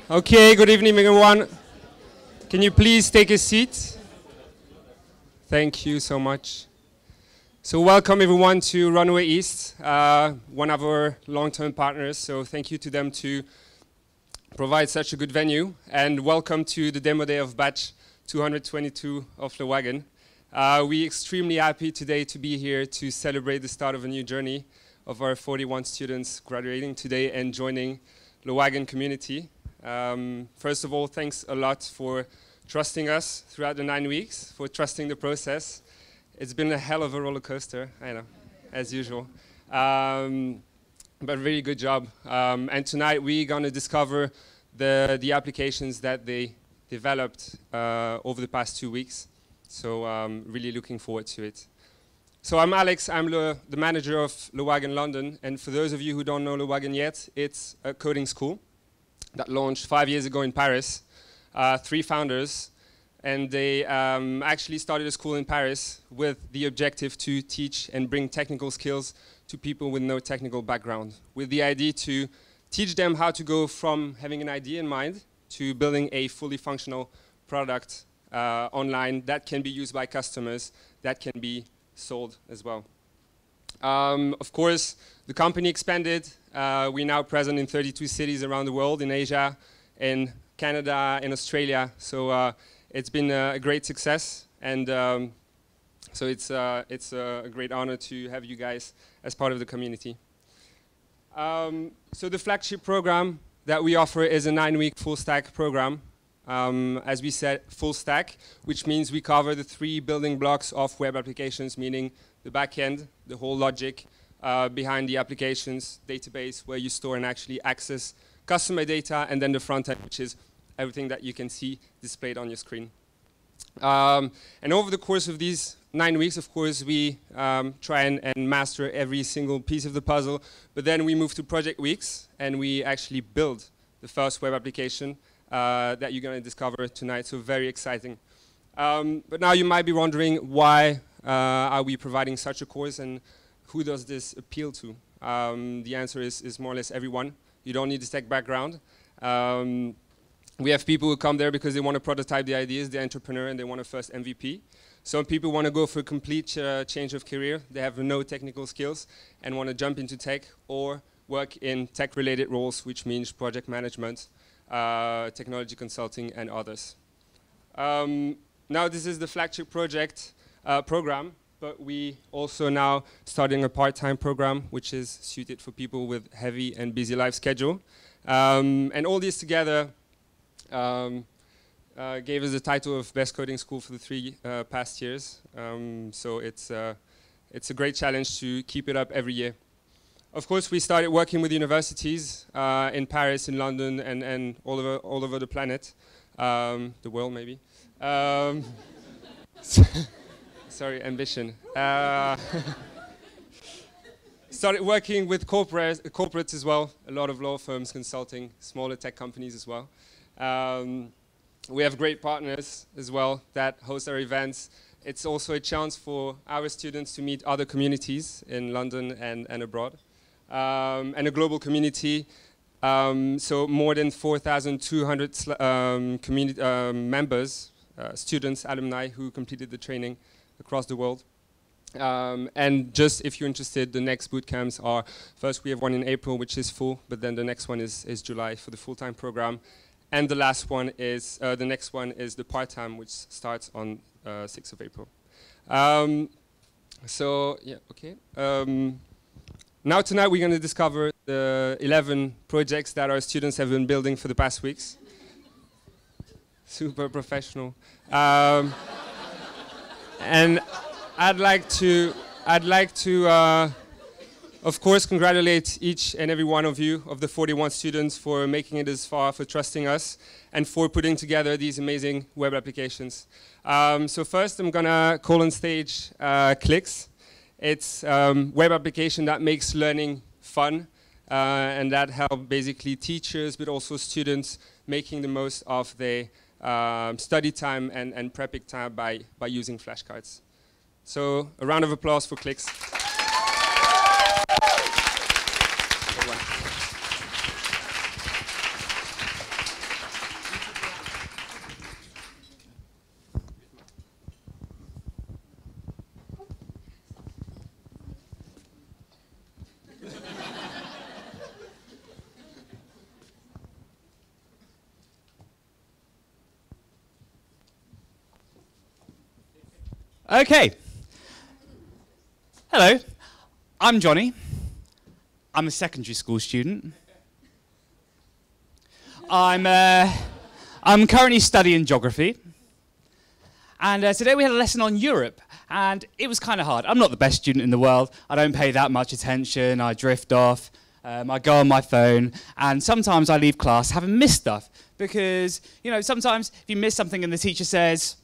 Okay, good evening, everyone. Can you please take a seat? Thank you so much. So welcome, everyone, to Runway East, one of our long-term partners. So thank you to them to provide such a good venue. And welcome to the demo day of batch 222 of the Wagon. We're extremely happy today to be here to celebrate the start of a new journey of our 41 students graduating today and joining the Wagon community. First of all, thanks a lot for trusting us throughout the 9 weeks, for trusting the process. It's been a hell of a roller coaster, I know, as usual. But really good job. And tonight we're going to discover the applications that they developed over the past 2 weeks. So really looking forward to it. So I'm Alex, I'm the manager of Le Wagon London. And for those of you who don't know Le Wagon yet, it's a coding school that launched 5 years ago in Paris. 3 founders. And they actually started a school in Paris with the objective to teach and bring technical skills to people with no technical background, with the idea to teach them how to go from having an idea in mind to building a fully functional product online that can be used by customers, that can be sold as well. Of course, the company expanded. We're now present in 32 cities around the world, in Asia, in Canada, in Australia. So it's been a great success, and so it's a great honor to have you guys as part of the community. So the flagship program that we offer is a 9-week full stack program. As we said, full stack, which means we cover the 3 building blocks of web applications, meaning the back end, the whole logic behind the applications, database where you store and actually access customer data, and then the front end, which is everything that you can see displayed on your screen. And over the course of these 9 weeks, of course, we try and master every single piece of the puzzle, but then we move to project weeks, and we actually build the first web application that you're going to discover tonight, so very exciting. But now you might be wondering, why are we providing such a course, and who does this appeal to? The answer is more or less everyone. You don't need a tech background. We have people who come there because they want to prototype the ideas, they're entrepreneur, and they want a first MVP. Some people want to go for a complete change of career. They have no technical skills and want to jump into tech or work in tech-related roles, which means project management, technology consulting, and others. Now this is the flagship project program, but we also now starting a part-time program, which is suited for people with heavy and busy life schedule. And all these together gave us the title of Best Coding School for the 3 past years. So it's a great challenge to keep it up every year. Of course, we started working with universities in Paris, in London, and all over the planet, the world maybe. Sorry, ambition. Started working with corporates as well, a lot of law firms, consulting, smaller tech companies as well. We have great partners as well that host our events. It's also a chance for our students to meet other communities in London and abroad. And a global community, so more than 4,200 community members, students, alumni who completed the training across the world. And just if you're interested, the next bootcamps are, first we have one in April, which is full, but then the next one is July for the full-time program. And the last one is, the next one is the part-time, which starts on 6th of April. So, yeah, okay. Now tonight we're going to discover the 11 projects that our students have been building for the past weeks. Super professional. And I'd like to, of course, congratulate each and every one of you, of the 41 students, for making it as far, for trusting us, and for putting together these amazing web applications. So first I'm going to call on stage Clicks. It's a web application that makes learning fun, and that helps basically teachers, but also students, making the most of their study time and prepping time by using flashcards. So a round of applause for Clicks. Okay. Hello, I'm Johnny. I'm a secondary school student. I'm currently studying geography. And today we had a lesson on Europe, and it was kind of hard. I'm not the best student in the world. I don't pay that much attention. I drift off. I go on my phone, and sometimes I leave class having missed stuff. Because, you know, sometimes if you miss something and the teacher says,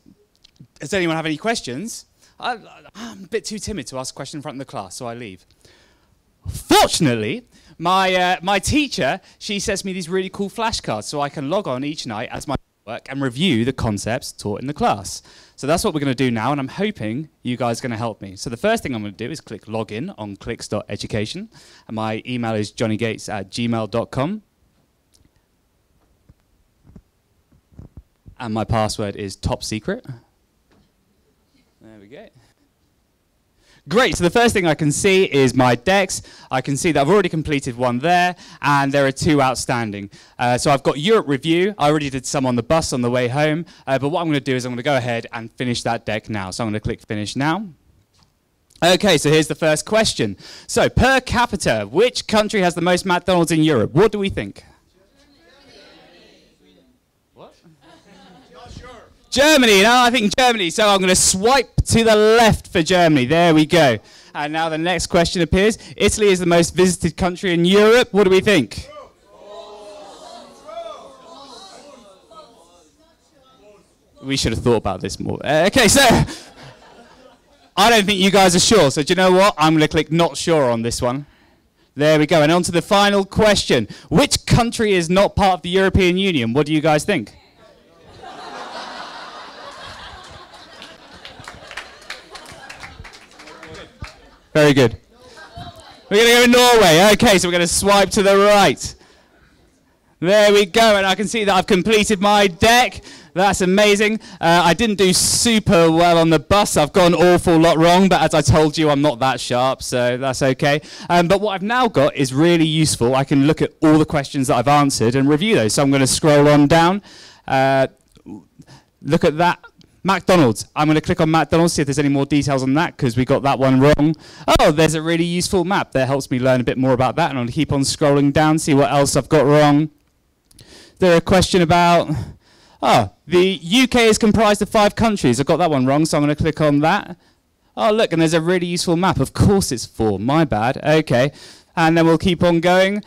does anyone have any questions? I'm a bit too timid to ask a question in front of the class, so I leave. Fortunately, my teacher, she sends me these really cool flashcards so I can log on each night as my work and review the concepts taught in the class. So that's what we're going to do now, and I'm hoping you guys are going to help me. So the first thing I'm going to do is click login on clicks.education, and my email is johnnygates@gmail.com. And my password is top secret. There we go. Great, so the first thing I can see is my decks. I can see that I've already completed one there, and there are 2 outstanding. So I've got Europe Review. I already did some on the bus on the way home, but what I'm going to do is I'm going to go ahead and finish that deck now. So I'm going to click Finish Now. Okay, so here's the first question. So, per capita, which country has the most McDonald's in Europe? What do we think? Germany, no, I think Germany. So I'm going to swipe to the left for Germany. There we go. And now the next question appears. Italy is the most visited country in Europe. What do we think? We should have thought about this more. Okay, so I don't think you guys are sure. So do you know what? I'm going to click not sure on this one. There we go. And on to the final question. Which country is not part of the European Union? What do you guys think? Very good. We're going to go to Norway. Okay, so we're going to swipe to the right. There we go, and I can see that I've completed my deck. That's amazing. I didn't do super well on the bus. I've got an awful lot wrong, but as I told you, I'm not that sharp, so that's okay. But what I've now got is really useful. I can look at all the questions that I've answered and review those. So I'm going to scroll on down. Look at that. McDonald's. I'm going to click on McDonald's, see if there's any more details on that, because we got that one wrong. Oh, there's a really useful map that helps me learn a bit more about that, and I'm going to keep on scrolling down, see what else I've got wrong. There's a question about, the UK is comprised of 5 countries. I've got that one wrong, so I'm going to click on that. Oh, look, and there's a really useful map. Of course it's 4, my bad. Okay, and then we'll keep on going,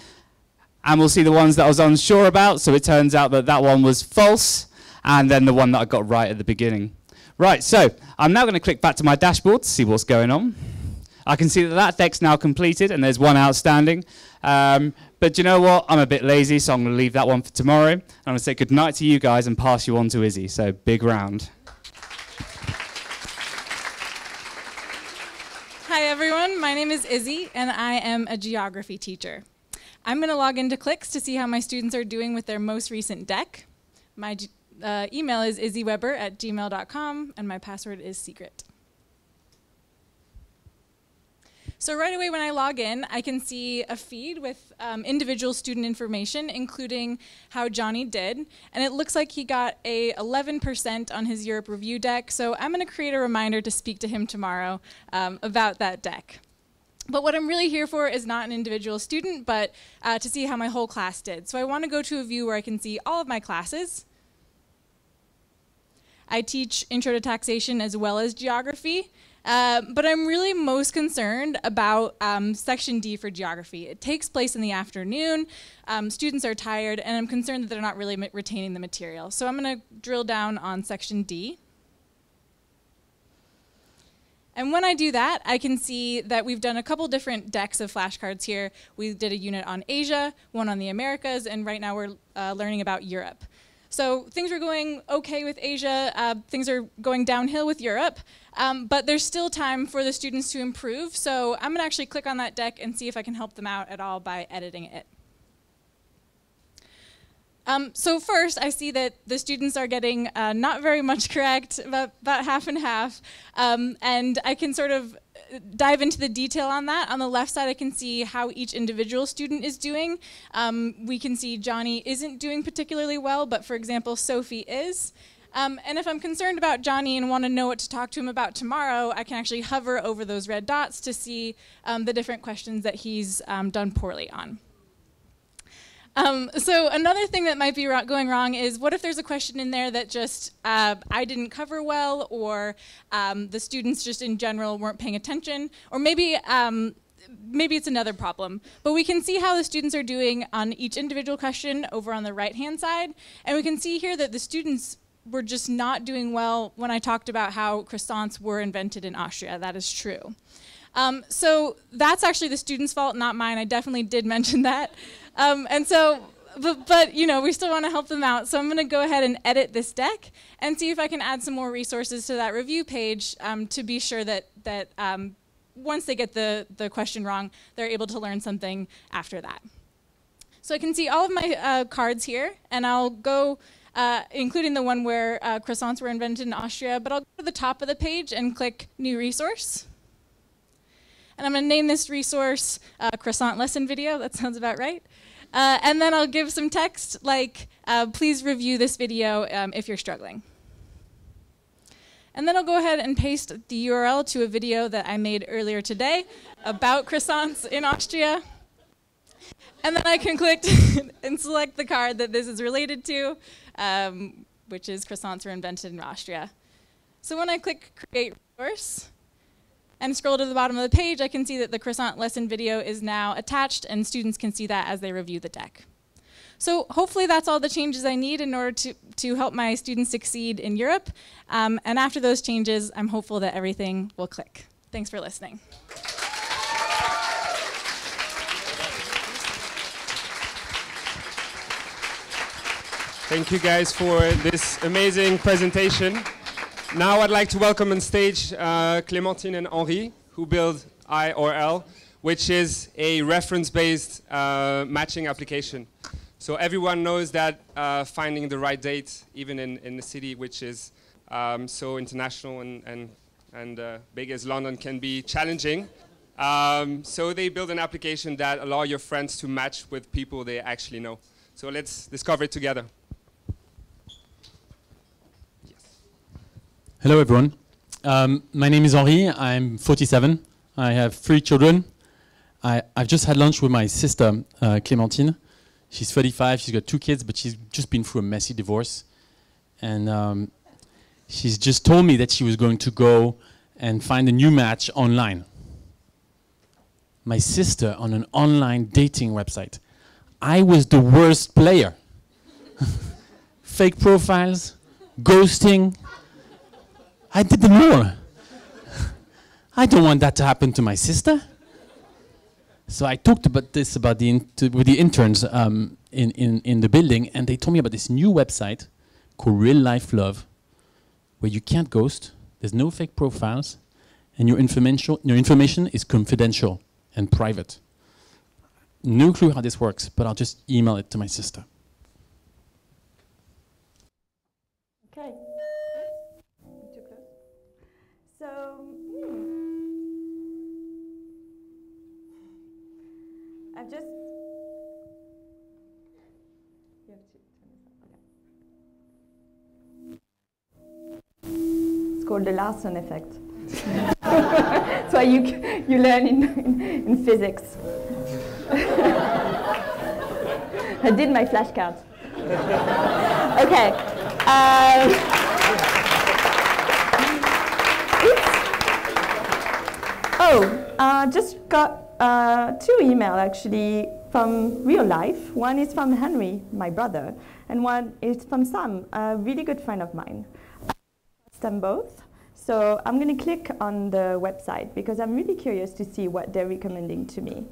and we'll see the ones that I was unsure about, so it turns out that that one was false. And then the one that I got right at the beginning. Right, so I'm now going to click back to my dashboard to see what's going on. I can see that that deck's now completed and there's 1 outstanding. But do you know what? I'm a bit lazy, so I'm going to leave that one for tomorrow. I'm going to say goodnight to you guys and pass you on to Izzy. So big round. Hi everyone, my name is Izzy and I am a geography teacher. I'm going to log into Clicks to see how my students are doing with their most recent deck. My email is izzyweber@gmail.com, and my password is secret. So right away when I log in, I can see a feed with individual student information, including how Johnny did. And it looks like he got a 11% on his Europe Review deck, so I'm going to create a reminder to speak to him tomorrow about that deck. But what I'm really here for is not an individual student, but to see how my whole class did. So I want to go to a view where I can see all of my classes. I teach Intro to Taxation as well as Geography, but I'm really most concerned about Section D for Geography. It takes place in the afternoon, students are tired, and I'm concerned that they're not really retaining the material. So I'm going to drill down on Section D. And when I do that, I can see that we've done a couple different decks of flashcards here. We did a unit on Asia, one on the Americas, and right now we're learning about Europe. So things are going okay with Asia, things are going downhill with Europe, but there's still time for the students to improve, so I'm going to actually click on that deck and see if I can help them out at all by editing it. So first, I see that the students are getting not very much correct, about half and half, and I can sort of dive into the detail on that. On the left side, I can see how each individual student is doing. We can see Johnny isn't doing particularly well, but for example, Sophie is. And if I'm concerned about Johnny and want to know what to talk to him about tomorrow, I can actually hover over those red dots to see the different questions that he's done poorly on. So another thing that might be going wrong is, what if there's a question in there that just I didn't cover well, or the students just in general weren't paying attention, or maybe it's another problem. But we can see how the students are doing on each individual question over on the right-hand side, and we can see here that the students were just not doing well when I talked about how croissants were invented in Austria. That is true. So that's actually the students' fault, not mine. I definitely did mention that. But you know, we still want to help them out. So I'm going to go ahead and edit this deck and see if I can add some more resources to that review page to be sure that once they get the question wrong, they're able to learn something after that. So I can see all of my cards here, and I'll go, including the one where croissants were invented in Austria, but I'll go to the top of the page and click New Resource. And I'm going to name this resource Croissant Lesson Video. That sounds about right. And then I'll give some text like, please review this video if you're struggling. And then I'll go ahead and paste the URL to a video that I made earlier today about croissants in Austria. And then I can click and select the card that this is related to, which is croissants were invented in Austria. So when I click Create Resource, and scroll to the bottom of the page, I can see that the croissant lesson video is now attached, and students can see that as they review the deck. So hopefully that's all the changes I need in order to help my students succeed in Europe. And after those changes, I'm hopeful that everything will click. Thanks for listening. Thank you guys for this amazing presentation. Now I'd like to welcome on stage Clementine and Henri, who build I/L, which is a reference-based matching application. So everyone knows that finding the right date, even in a city which is so international and big as London, can be challenging. So they build an application that allows your friends to match with people they actually know. So let's discover it together. Hello, everyone. My name is Henri. I'm 47. I have 3 children. I've just had lunch with my sister, Clementine. She's 35. She's got 2 kids, but she's just been through a messy divorce. And she's just told me that she was going to go and find a new match online. My sister on an online dating website. I was the worst player. Fake profiles, ghosting. I did them all. I don't want that to happen to my sister. So I talked about this with the interns in the building, and they told me about this new website called Real Life Love, where you can't ghost, there's no fake profiles, and your information is confidential and private. No clue how this works, but I'll just email it to my sister. Okay. Too close. So, I've just. You have to turn this up. Okay. It's called the Larson effect. That's why you learn in physics. I did my flashcards. Okay. Just got 2 emails actually from real life. One is from Henry, my brother, and one is from Sam, a really good friend of mine. I trust them both. So I'm going to click on the website because I'm really curious to see what they're recommending to me.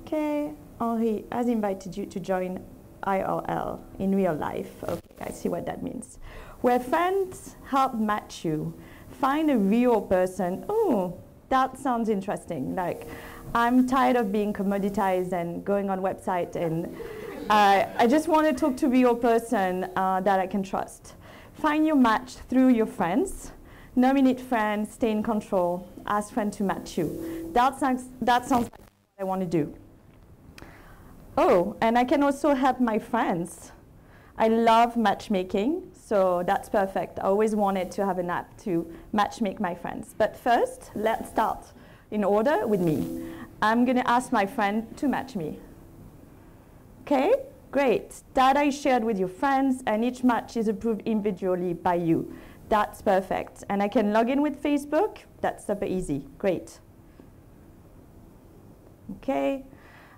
Okay, Henri has invited you to join IRL in real life. Okay, I see what that means. Where friends help match you, find a real person. Oh, that sounds interesting. Like, I'm tired of being commoditized and going on website, and I just want to talk to a real person that I can trust. Find your match through your friends. Nominate friends, stay in control, ask friends to match you. That sounds like what I want to do. Oh, and I can also help my friends. I love matchmaking, So that's perfect. I always wanted to have an app to matchmake my friends. But first, let's start in order with me. I'm going to ask my friend to match me. Okay, great. Data is shared with your friends, and each match is approved individually by you. That's perfect. And I can log in with Facebook. That's super easy. Great. Okay.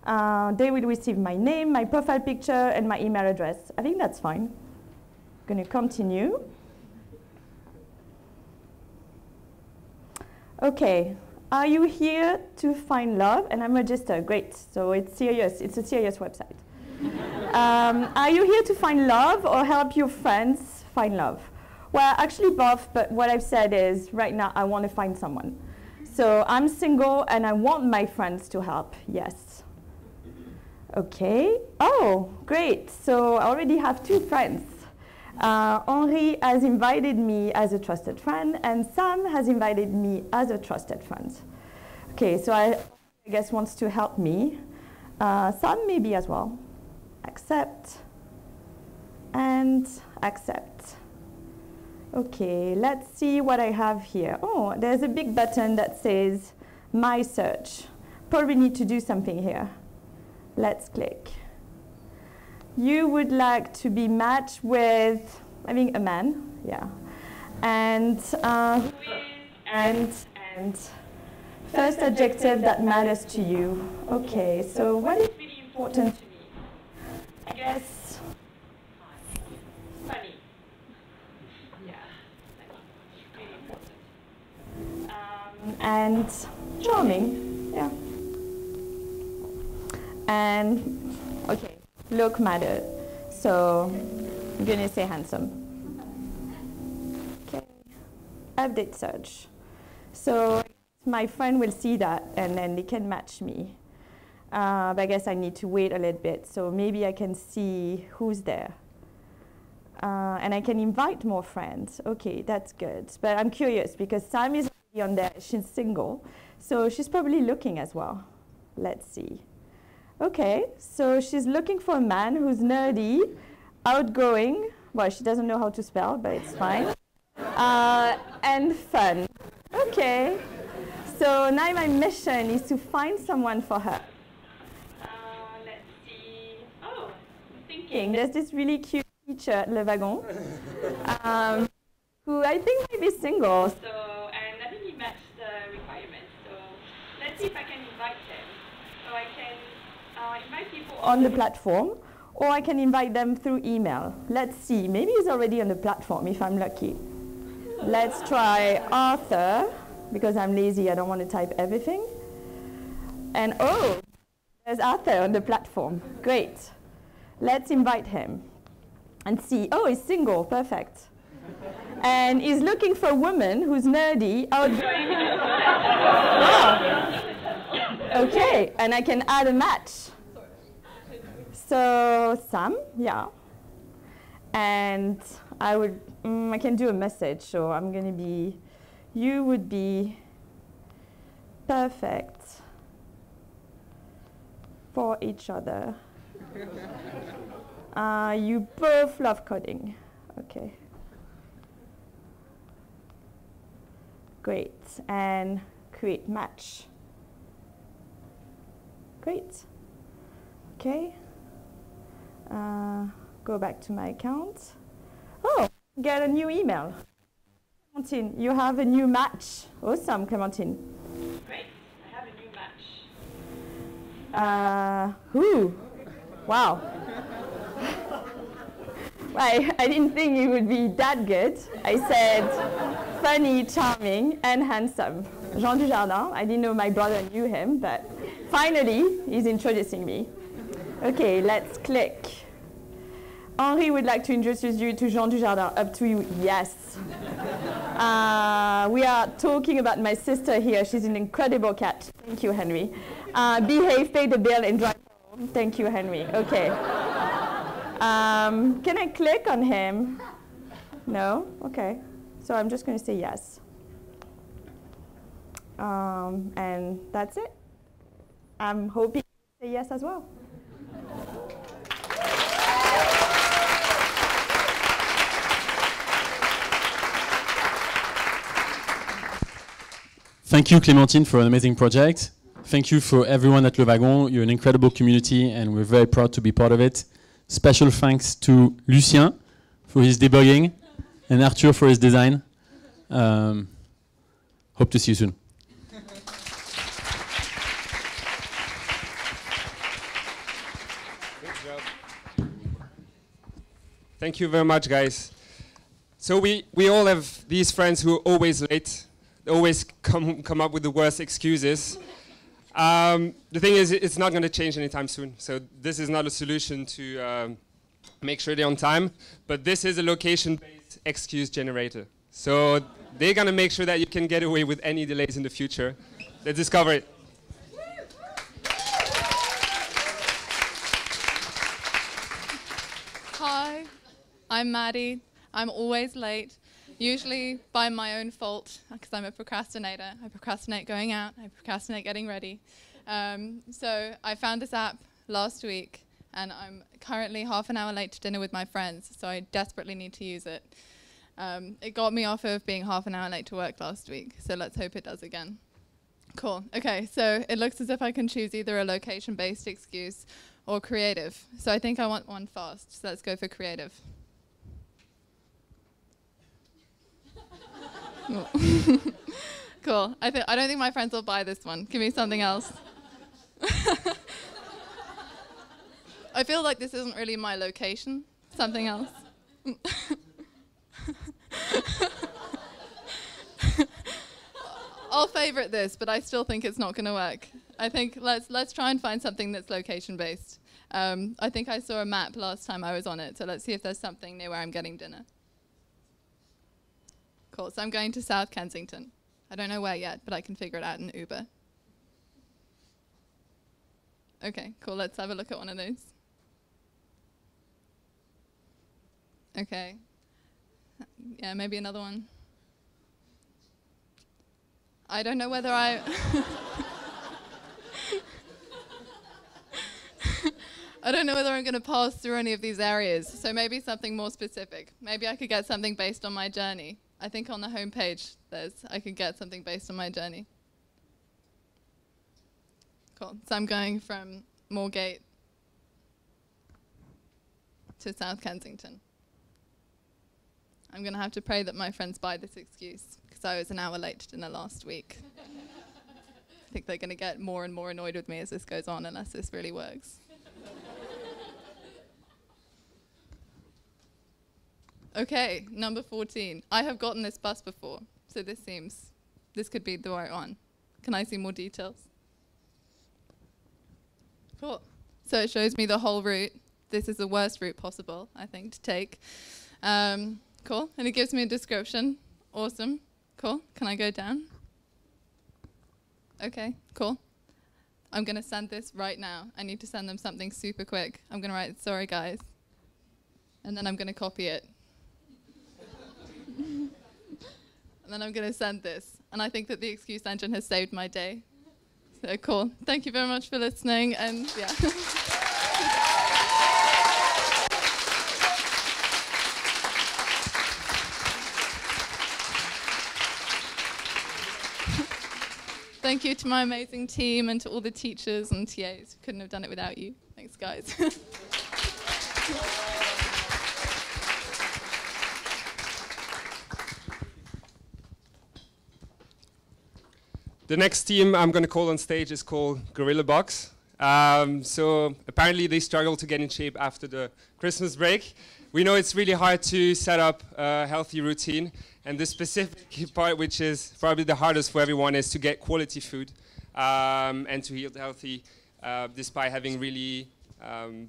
They will receive my name, my profile picture, and my email address. I think that's fine. I'm going to continue. Okay. Are you here to find love? And I'm registered. Great. So it's serious. It's a serious website. Are you here to find love or help your friends find love? Well, actually both, but what I've said is right now I want to find someone. So I'm single and I want my friends to help. Yes. Okay. Oh, great. So I already have 2 friends. Henri has invited me as a trusted friend, and Sam has invited me as a trusted friend. Okay, so I guess wants to help me. Sam maybe as well. Accept and accept. Okay, let's see what I have here. Oh, there's a big button that says My Search. Probably need to do something here. Let's click. You would like to be matched with, I think, a man, yeah. And first adjective that matters to you. Okay, so what is really important to me? I guess funny. Yeah, really important. And charming, yeah. And okay. Look matter. So I'm going to say handsome. Okay. Update search. So my friend will see that and then they can match me. But I guess I need to wait a little bit. So maybe I can see who's there. And I can invite more friends. Okay, that's good. But I'm curious because Sam is already on there. She's single. So she's probably looking as well. Let's see. Okay, so she's looking for a man who's nerdy, outgoing. Well, she doesn't know how to spell, but it's fine. And fun. Okay, so now my mission is to find someone for her. Let's see. Oh, I'm thinking. There's this really cute teacher at Le Wagon, who I think might be single. So, and I think he matched the requirements. So let's see if I can invite him. So I can invite people on the platform, or I can invite them through email. Let's see. Maybe he's already on the platform if I'm lucky. Let's try Arthur, because I'm lazy. I don't want to type everything. And oh, there's Arthur on the platform. Great. Let's invite him and see. Oh, he's single. Perfect. And he's looking for a woman who's nerdy, outgoing. Wow. Okay, and I can add a match. So Sam, yeah. And I can do a message. So I'm going to be, you would be perfect for each other. You both love coding. Okay. Great. And create match. Great. Okay. Go back to my account. Oh, get a new email. Clementine, you have a new match. Awesome, Clementine. Great. I have a new match. Who? Wow. I didn't think it would be that good. I said funny, charming, and handsome. Jean Dujardin. I didn't know my brother knew him, but finally, he's introducing me. Okay, let's click. Henri would like to introduce you to Jean Dujardin. Up to you, yes. We are talking about my sister here. She's an incredible cat. Thank you, Henry. Behave, pay the bill, and drive home. Thank you, Henry. Okay. Can I click on him? No? Okay. So I'm just going to say yes. And that's it. I'm hoping you say yes as well. Thank you, Clementine, for an amazing project. Thank you for everyone at Wagon. You're an incredible community, and we're very proud to be part of it. Special thanks to Lucien for his debugging, and Arthur for his design. Hope to see you soon. Thank you very much, guys. So we all have these friends who are always late. They always come up with the worst excuses. The thing is, it's not going to change anytime soon. So this is not a solution to make sure they're on time. But this is a location-based excuse generator. So they're going to make sure that you can get away with any delays in the future. Let's discover it. Hi, I'm Maddie. I'm always late, usually by my own fault, because I'm a procrastinator. I procrastinate going out, I procrastinate getting ready. So I found this app last week, and I'm currently half an hour late to dinner with my friends, so I desperately need to use it. It got me off of being half an hour late to work last week, so let's hope it does again. Cool. Okay, so it looks as if I can choose either a location-based excuse or creative. So I think I want one fast, so let's go for creative. Cool. I don't think my friends will buy this one. Give me something else. I feel like this isn't really my location. Something else. I'll favorite this, but I still think it's not going to work. I think let's try and find something that's location based. I think I saw a map last time I was on it, so let's see if there's something near where I'm getting dinner. Cool, so I'm going to South Kensington. I don't know where yet, but I can figure it out in Uber. Okay, cool, let's have a look at one of those. Okay. Yeah, maybe another one. I don't know whether I... I don't know whether I'm going to pass through any of these areas, so maybe something more specific. Maybe I could get something based on my journey. I think on the homepage I could get something based on my journey. Cool. So I'm going from Moorgate to South Kensington. I'm going to have to pray that my friends buy this excuse, because I was an hour late to dinner last week. I think they're going to get more and more annoyed with me as this goes on, unless this really works. Okay, number 14. I have gotten this bus before, so this could be the right one. Can I see more details? Cool. So it shows me the whole route. This is the worst route possible, I think, to take. Cool. And it gives me a description. Awesome. Cool. Can I go down? Okay, cool. I'm going to send this right now. I need to send them something super quick. I'm going to write, sorry, guys. And then I'm going to copy it. And then I'm going to send this. And I think that the excuse engine has saved my day. So cool. Thank you very much for listening. And yeah. Thank you to my amazing team and to all the teachers and TAs. Couldn't have done it without you. Thanks, guys. The next team I'm going to call on stage is called Gorilla Box. So apparently they struggle to get in shape after the Christmas break. We know it's really hard to set up a healthy routine. And the specific part, which is probably the hardest for everyone, is to get quality food and to eat healthy despite having really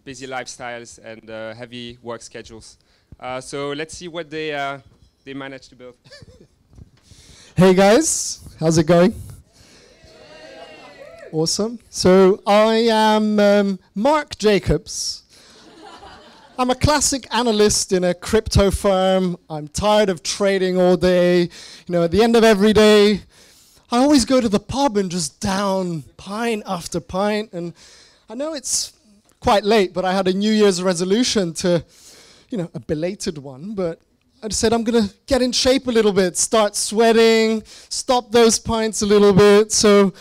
busy lifestyles and heavy work schedules. So let's see what they managed to build. Hey guys, how's it going? Awesome. So I am Marc Jacobs. I'm a classic analyst in a crypto firm. I'm tired of trading all day. You know, at the end of every day, I always go to the pub and just down pint after pint. And I know it's quite late, but I had a New Year's resolution to, you know, a belated one, but I said, I'm going to get in shape a little bit, start sweating, stop those pints a little bit. So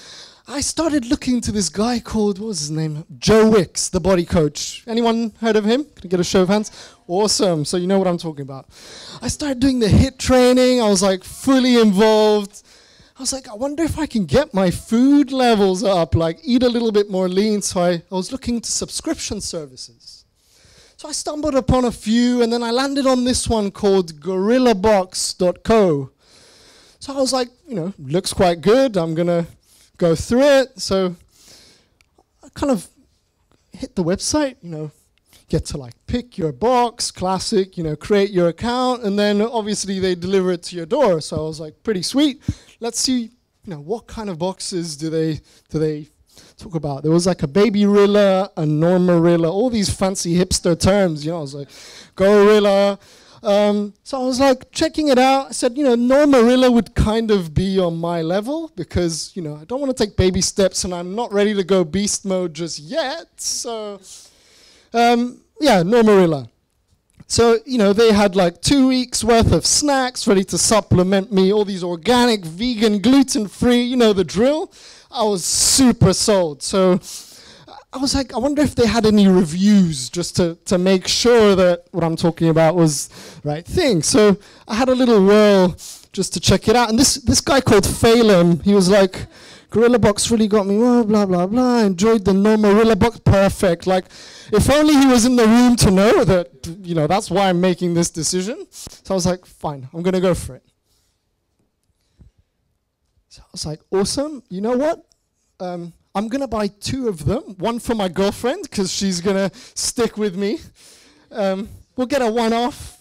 I started looking to this guy called, what was his name? Joe Wicks, the body coach. Anyone heard of him? Can I get a show of hands? Awesome. So you know what I'm talking about. I started doing the HIIT training. I was like fully involved. I was like, I wonder if I can get my food levels up, like eat a little bit more lean. So I was looking to subscription services. So I stumbled upon a few, and then I landed on this one called gorillabox.co. So I was like, you know, looks quite good. I'm going to go through it. So I kind of hit the website, you know, get to like pick your box, classic, you know, create your account, and then obviously they deliver it to your door. So I was like, pretty sweet. Let's see, you know, what kind of boxes do they talk about. There was like a Babyrilla, a Normarilla, all these fancy hipster terms, you know. I was like, Gorilla. So I was like checking it out. I said, you know, Normarilla would kind of be on my level because, you know, I don't want to take baby steps and I'm not ready to go beast mode just yet. So, yeah, Normarilla. So, you know, they had like 2 weeks worth of snacks ready to supplement me, all these organic, vegan, gluten-free, you know the drill. I was super sold. So I was like, I wonder if they had any reviews just to make sure that what I'm talking about was the right thing. So I had a little whirl just to check it out. And this guy called Phelan, he was like, Gorilla Box really got me, oh, blah, blah, blah. Enjoyed the Normarilla Box, perfect. Like, if only he was in the room to know that, you know, that's why I'm making this decision. So I was like, fine, I'm going to go for it. So I was like, awesome. You know what? I'm going to buy 2 of them. One for my girlfriend, because she's going to stick with me. We'll get a one-off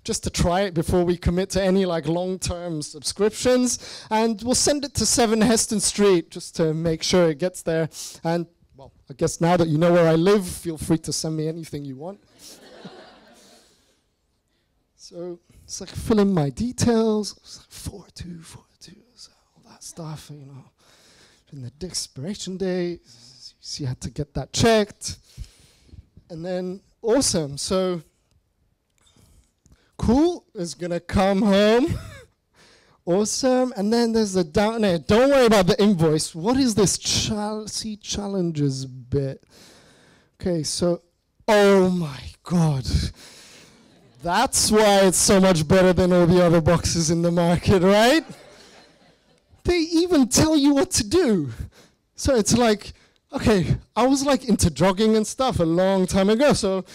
just to try it before we commit to any like long-term subscriptions. And we'll send it to 7 Heston Street just to make sure it gets there. And, well, I guess now that you know where I live, feel free to send me anything you want. So it's like fill in my details. It's like 42, 42. So all that stuff, you know. In the expiration date, so you had to get that checked. And then, awesome. So, cool is going to come home. Awesome. And then there's the down there. Don't worry about the invoice. What is this Chelsea Challenges bit? Okay, so, oh my God. That's why it's so much better than all the other boxes in the market, right? They even tell you what to do. So it's like, okay, I was like into jogging and stuff a long time ago. So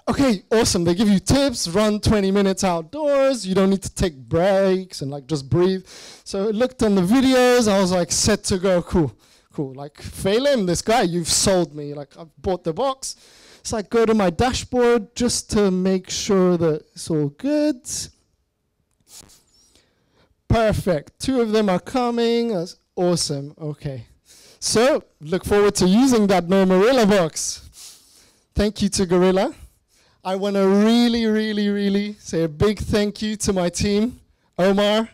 okay, awesome. They give you tips, run 20 minutes outdoors. You don't need to take breaks and like just breathe. So I looked on the videos. I was like set to go. Cool. Like Phelan, this guy, you've sold me. Like I've bought the box. So I go to my dashboard just to make sure that it's all good. Perfect. 2 of them are coming. That's awesome. Okay. So, look forward to using that Normarilla box. Thank you to Gorilla. I want to really, really, really say a big thank you to my team, Omar,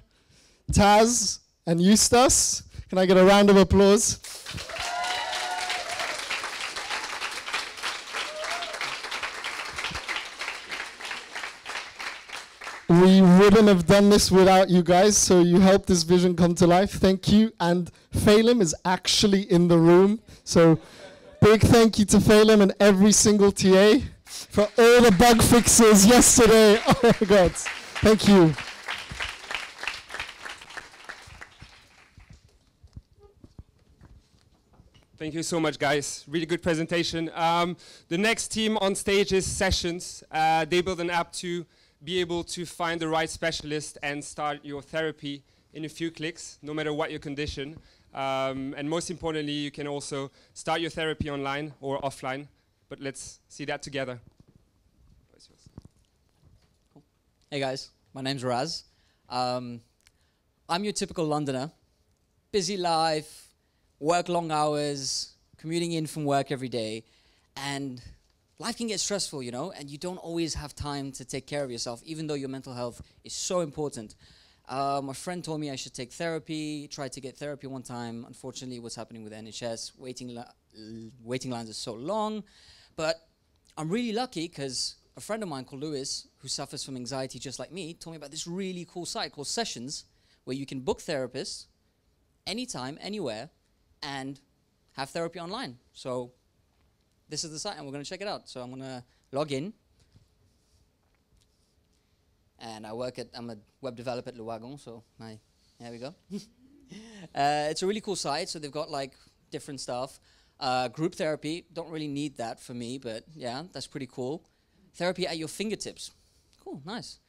Taz, and Eustace. Can I get a round of applause? We wouldn't have done this without you guys, so you helped this vision come to life. Thank you. And Phelan is actually in the room. So big thank you to Phelan and every single TA for all the bug fixes yesterday. Oh my God. Thank you. Thank you so much, guys. Really good presentation. The next team on stage is Sessions. They build an app to be able to find the right specialist and start your therapy in a few clicks, no matter what your condition. And most importantly, you can also start your therapy online or offline. But let's see that together. Hey guys, my name's Raz. I'm your typical Londoner. Busy life, work long hours, commuting in from work every day, and life can get stressful, you know, and you don't always have time to take care of yourself, even though your mental health is so important. My friend told me I should take therapy, tried to get therapy one time. Unfortunately, what's happening with NHS, waiting lines are so long. But I'm really lucky because a friend of mine called Lewis, who suffers from anxiety just like me, told me about this really cool site called Sessions, where you can book therapists anytime, anywhere, and have therapy online. So this is the site, and we're going to check it out. So I'm going to log in. And I'm a web developer at Wagon, so there we go. It's a really cool site, so they've got like different stuff. Group therapy, don't really need that for me, but yeah, that's pretty cool. Therapy at your fingertips. Cool, nice.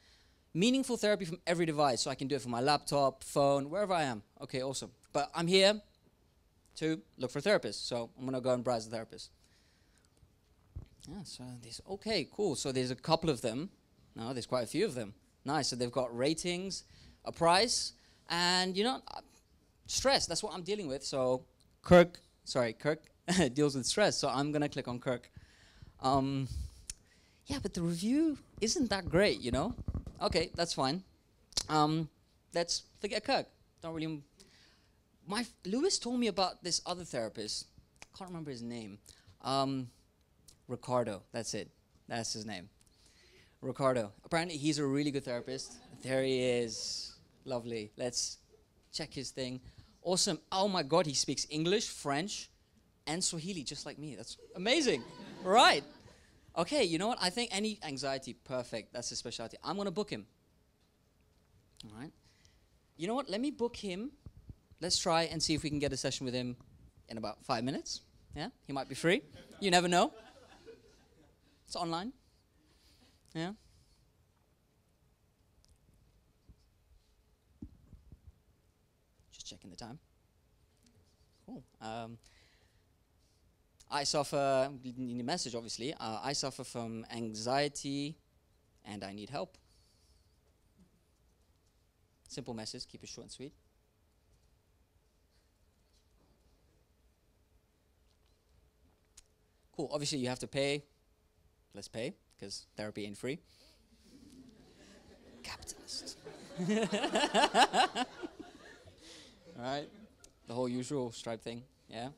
Meaningful therapy from every device, so I can do it from my laptop, phone, wherever I am. Okay, awesome. But I'm here to look for therapists, so I'm gonna go and browse the therapist. Yeah, so okay, cool. So there's a couple of them. No, there's quite a few of them. Nice, so they've got ratings, a price, and you know, stress, that's what I'm dealing with. So Kirk deals with stress, so I'm gonna click on Kirk. Yeah, but the review isn't that great, you know? Okay, that's fine. Let's forget Kirk. Don't really... Lewis told me about this other therapist. Can't remember his name. Ricardo, that's it. That's his name. Ricardo. Apparently he's a really good therapist. There he is. Lovely. Let's check his thing. Awesome. Oh my God, he speaks English, French, and Swahili, just like me. That's amazing. Right. Okay, you know what? I think any anxiety, perfect. That's his specialty. I'm going to book him. All right. You know what? Let me book him. Let's try and see if we can get a session with him in about 5 minutes. Yeah, he might be free. You never know. It's online. Yeah. Just checking the time. Cool. I suffer, in the message obviously, I suffer from anxiety and I need help. Simple message, keep it short and sweet. Cool, obviously you have to pay. Let's pay, because therapy ain't free. Capitalist. All right, the whole usual Stripe thing, yeah.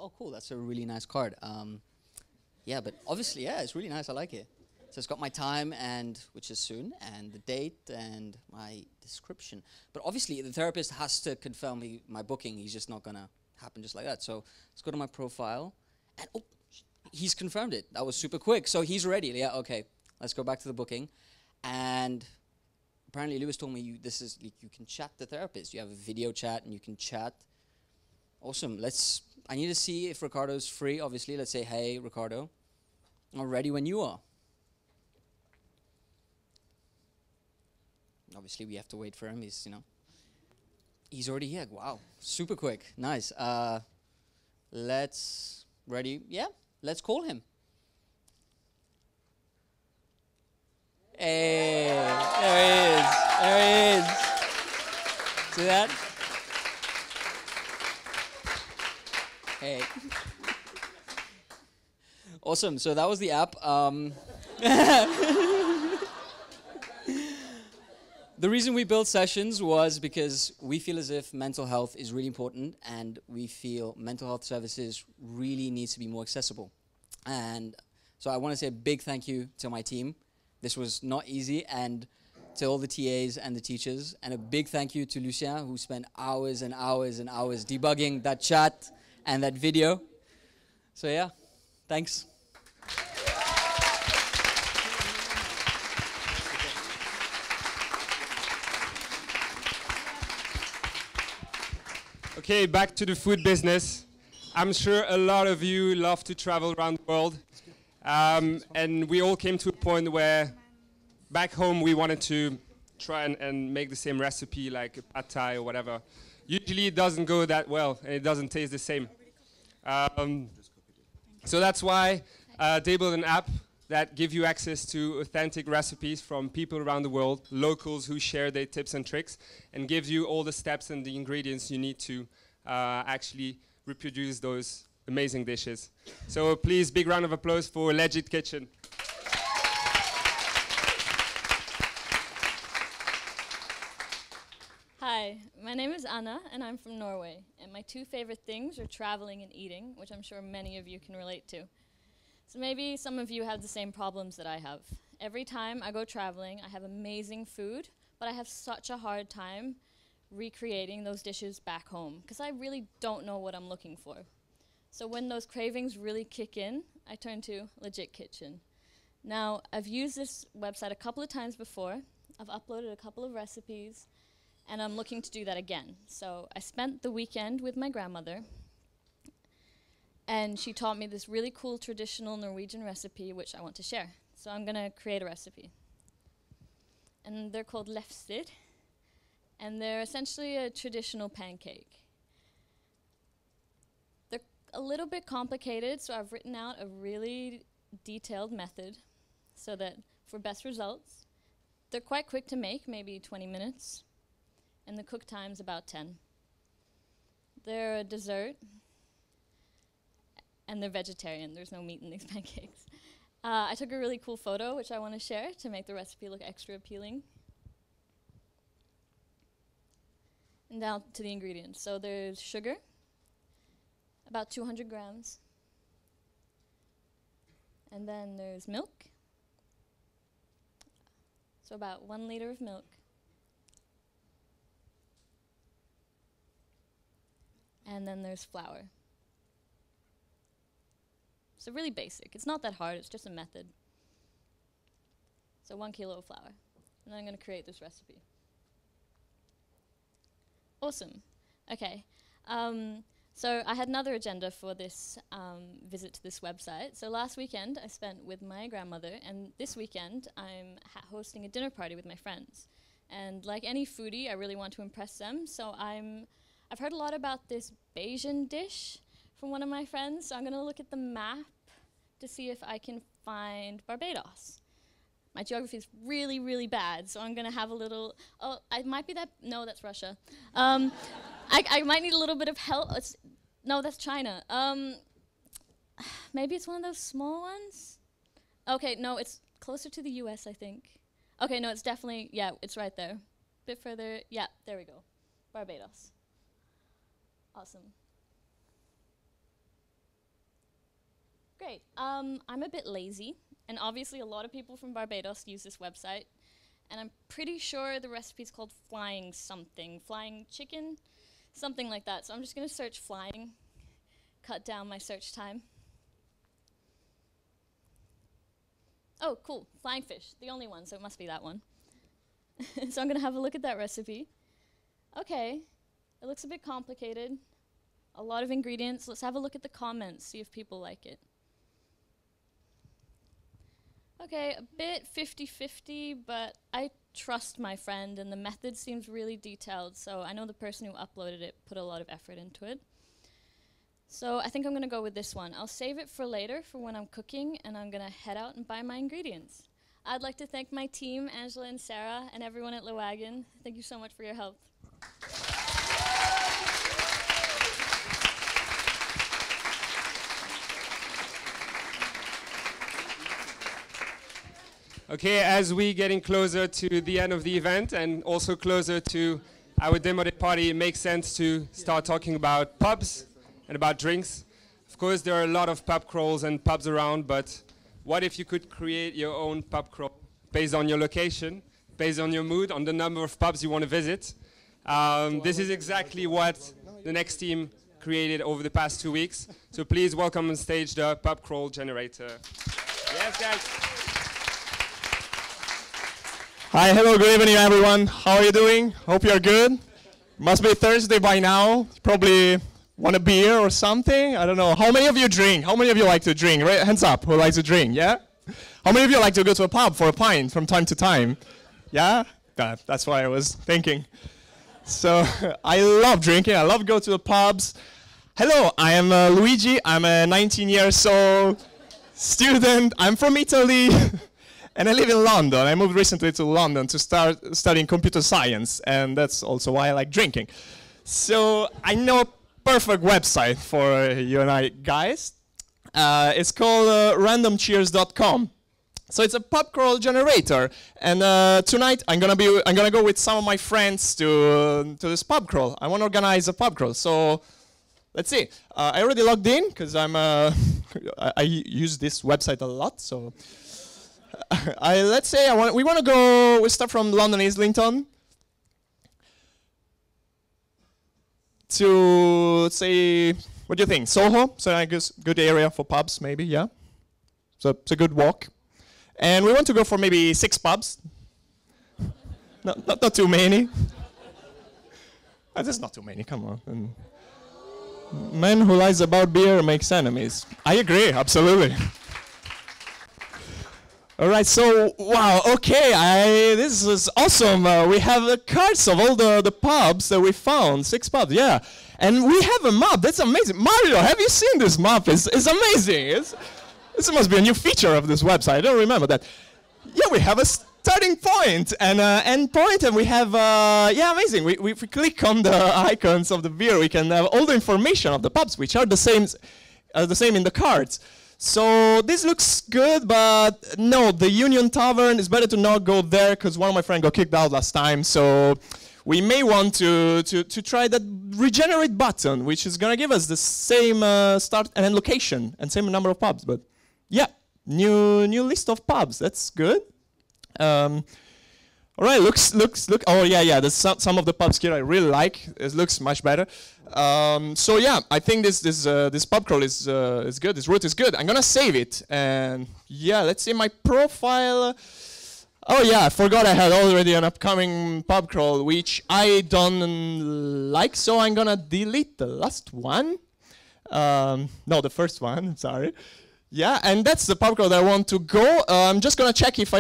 Oh, cool, that's a really nice card. Yeah, but obviously, yeah, it's really nice, I like it. So it's got my time, and which is soon, and the date, and my description. But obviously, the therapist has to confirm my booking. He's just not gonna happen just like that. So let's go to my profile, and oh, he's confirmed it. That was super quick. So he's ready. Yeah, okay. Let's go back to the booking. And apparently, Lewis told me you can chat the therapist. You have a video chat, and you can chat. Awesome. I need to see if Ricardo's free, obviously. Let's say, hey, Ricardo, I'm ready when you are. Obviously, we have to wait for him. He's already here. Wow, super quick. Nice. Ready? Yeah, let's call him. Hey, there he is. There he is. See that? Hey. Awesome. So that was the app. The reason we built Sessions was because we feel as if mental health is really important, and we feel mental health services really needs to be more accessible. And so I want to say a big thank you to my team. This was not easy, and to all the TAs and the teachers, and a big thank you to Lucien, who spent hours and hours and hours debugging that chat and that video. So yeah, thanks. Okay, back to the food business. I'm sure a lot of you love to travel around the world. And we all came to a point where back home we wanted to try and make the same recipe like a pad thai or whatever. Usually it doesn't go that well and it doesn't taste the same. So that's why they built an app that gives you access to authentic recipes from people around the world, locals who share their tips and tricks, and gives you all the steps and the ingredients you need to actually reproduce those amazing dishes. So please, big round of applause for Legit Kitchen. Hi, my name is Anna, and I'm from Norway. And my two favorite things are traveling and eating, which I'm sure many of you can relate to. So maybe some of you have the same problems that I have. Every time I go traveling, I have amazing food, but I have such a hard time recreating those dishes back home, because I really don't know what I'm looking for. So when those cravings really kick in, I turn to Legit Kitchen. Now, I've used this website a couple of times before. I've uploaded a couple of recipes, and I'm looking to do that again. So I spent the weekend with my grandmother, and she taught me this really cool traditional Norwegian recipe, which I want to share. So I'm gonna create a recipe. And they're called lefser, and they're essentially a traditional pancake. They're a little bit complicated, so I've written out a really detailed method so that for best results. They're quite quick to make, maybe 20 minutes, and the cook time's about 10. They're a dessert, and they're vegetarian. There's no meat in these pancakes. I took a really cool photo, which I want to share to make the recipe look extra appealing. And down to the ingredients. So there's sugar, about 200 grams. And then there's milk, so about 1 liter of milk. And then there's flour. So really basic. It's not that hard, it's just a method. So 1 kilo of flour. And then I'm going to create this recipe. Awesome. Okay. So I had another agenda for this visit to this website. So last weekend I spent with my grandmother, and this weekend I'm hosting a dinner party with my friends. And like any foodie, I really want to impress them. So I've heard a lot about this Bayesian dish from one of my friends. So I'm going to look at the map to see if I can find Barbados. My geography is really, really bad, so I'm going to have a little... Oh, I might be that... No, that's Russia. I might need a little bit of help. No, that's China. Maybe it's one of those small ones? Okay, no, it's closer to the US, I think. Okay, no, it's definitely... Yeah, it's right there. A bit further... Yeah, there we go. Barbados. Awesome. Great. I'm a bit lazy. And obviously a lot of people from Barbados use this website. And I'm pretty sure the recipe's called flying something. Flying chicken? Something like that. So I'm just going to search flying, cut down my search time. Oh, cool. Flying fish. The only one, so it must be that one. So I'm going to have a look at that recipe. Okay. It looks a bit complicated. A lot of ingredients. Let's have a look at the comments, see if people like it. Okay, a bit 50-50, but I trust my friend, and the method seems really detailed, so I know the person who uploaded it put a lot of effort into it. So I think I'm going to go with this one. I'll save it for later, for when I'm cooking, and I'm going to head out and buy my ingredients. I'd like to thank my team, Angela and Sarah, and everyone at Wagon. Thank you so much for your help. Okay, as we're getting closer to the end of the event and also closer to our demo day party, it makes sense to start talking about pubs and about drinks. Of course, there are a lot of pub crawls and pubs around, but what if you could create your own pub crawl based on your location, based on your mood, on the number of pubs you want to visit? This is exactly what the next team created over the past 2 weeks. So please welcome on stage the pub crawl generator. Yes, guys. Hi, hello, good evening everyone. How are you doing? Hope you're good. Must be Thursday by now. Probably want a beer or something. I don't know. How many of you drink? How many of you like to drink? Right, hands up, who likes to drink, yeah? How many of you like to go to a pub for a pint from time to time? Yeah? That's what I was thinking. So I love drinking. I love go to the pubs. Hello, I am Luigi. I'm a 19 years old student. I'm from Italy. And I live in London. I moved recently to London to start studying computer science, and that's also why I like drinking. So I know a perfect website for you and I guys. It's called randomcheers.com. So it's a pub crawl generator, and tonight I'm gonna go with some of my friends to this pub crawl. I want to organize a pub crawl. So let's see. I already logged in because I use this website a lot. So let's say we want to go. We start from London Islington to, let's say, what do you think? Soho? So I guess good area for pubs, maybe. Yeah. So it's a good walk. And we want to go for maybe 6 pubs. Not too many. That's not too many, come on. And man who lies about beer makes enemies. I agree, absolutely. All right, so, wow, okay, this is awesome. We have the cards of all the pubs that we found, 6 pubs, yeah. And we have a map, that's amazing. Mario, have you seen this map? It's amazing. This must be a new feature of this website, I don't remember that. Yeah, we have a starting point and end point, and we have, yeah, amazing. If we click on the icons of the beer, we can have all the information of the pubs, which are the same in the cards. So this looks good, but no, the Union Tavern is better to not go there because one of my friends got kicked out last time. So we may want to try that regenerate button, which is gonna give us the same start and end location and same number of pubs. But yeah, new list of pubs. That's good. All right, look. Oh yeah. There's some of the pubs here I really like. It looks much better. So yeah, I think this pub crawl is good. This route is good. I'm gonna save it, and yeah, let's see my profile. Oh yeah, I forgot I had already an upcoming pub crawl which I don't like, so I'm gonna delete the last one. No, the first one. Sorry. Yeah, and that's the pub crawl that I want to go. I'm just gonna check if I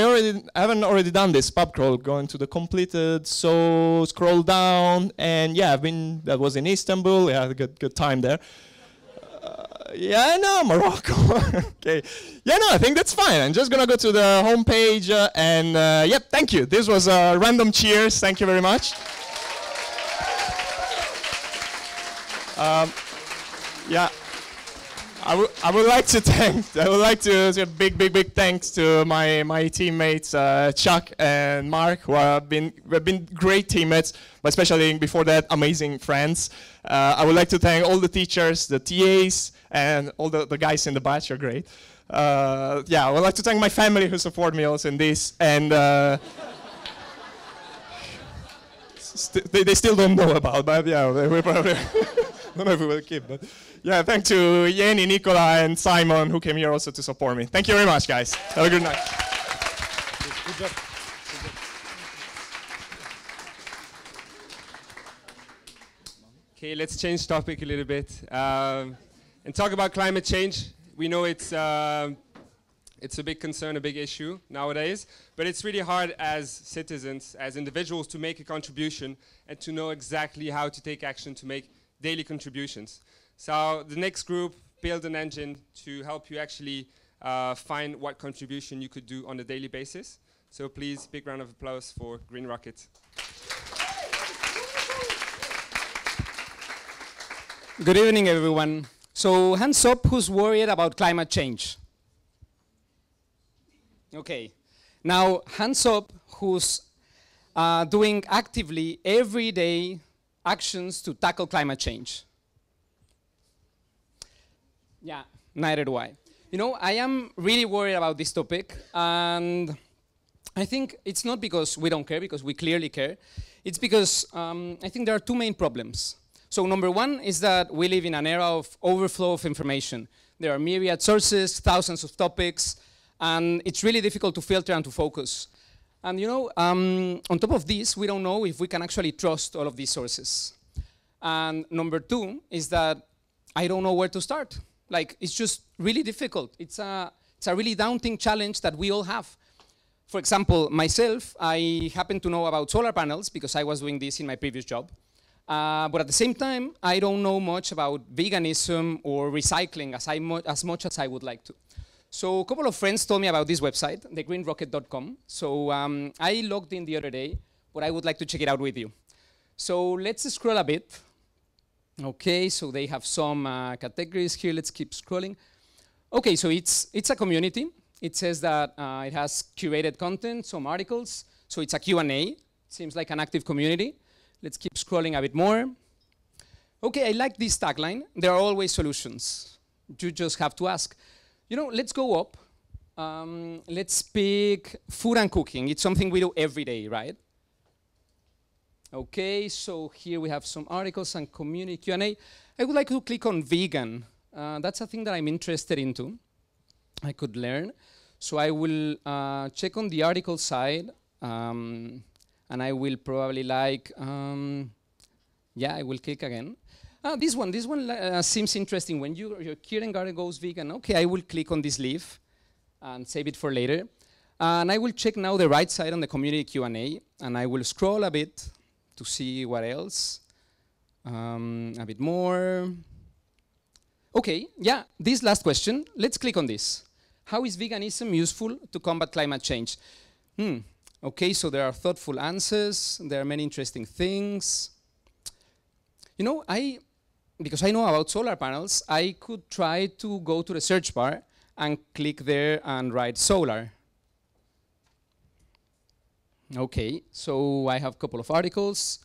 haven't already done this pub crawl. Going to the completed, so scroll down, and yeah, that was in Istanbul. Yeah, I had a good time there. Yeah, no, Morocco. Okay. Yeah, no, I think that's fine. I'm just gonna go to the homepage and yep, thank you. This was a random cheers. Thank you very much. Yeah. I would like to say a big thanks to my teammates Chuck and Marc, who have been great teammates, but especially before that, amazing friends. I would like to thank all the teachers, the TAs, and all the guys in the batch. You're great. Yeah, I would like to thank my family who support me also in this, and they still don't know about, but yeah, we probably don't know if we will keep, but. Yeah, thanks to Yeni, Nicola, and Simon, who came here also to support me. Thank you very much, guys. Have a good night. Good job. Okay, let's change topic a little bit and talk about climate change. We know it's a big concern, a big issue nowadays, but it's really hard as citizens, as individuals, to make a contribution and to know exactly how to take action to make daily contributions. So the next group build an engine to help you actually find what contribution you could do on a daily basis. So please, big round of applause for Green Rocket. Good evening, everyone. So hands up, who's worried about climate change? Okay. Now, hands up, who's doing actively everyday actions to tackle climate change? Yeah, neither do I. You know, I am really worried about this topic, and I think it's not because we don't care, because we clearly care. It's because I think there are 2 main problems. So number 1 is that we live in an era of overflow of information. There are myriad sources, thousands of topics, and it's really difficult to filter and to focus. And you know, on top of this, we don't know if we can actually trust all of these sources. And number 2 is that I don't know where to start. Like, it's just really difficult. It's a really daunting challenge that we all have. For example, myself, I happen to know about solar panels because I was doing this in my previous job. But at the same time, I don't know much about veganism or recycling as much as I would like to. So a couple of friends told me about this website, thegreenrocket.com. So I logged in the other day, but I would like to check it out with you. So let's scroll a bit. Okay, so they have some categories here. Let's keep scrolling. Okay, so it's a community. It says that it has curated content, some articles, so it's a Q&A. Seems like an active community. Let's keep scrolling a bit more. Okay, I like this tagline. There are always solutions. You just have to ask. You know, let's go up. Let's pick food and cooking. It's something we do every day, right? Okay, so here we have some articles and community Q&A. I would like to click on vegan. That's a thing that I'm interested into. I could learn. So I will check on the article side, and I will probably like, yeah, I will click again. This one seems interesting. When your kindergarten goes vegan, okay, I will click on this leaf and save it for later. And I will check now the right side on the community Q&A, and I will scroll a bit to see what else. A bit more. Okay, yeah, this last question. Let's click on this. How is veganism useful to combat climate change? Okay, so there are thoughtful answers. There are many interesting things. You know, because I know about solar panels, I could try to go to the search bar and click there and write solar. Okay, so I have a couple of articles.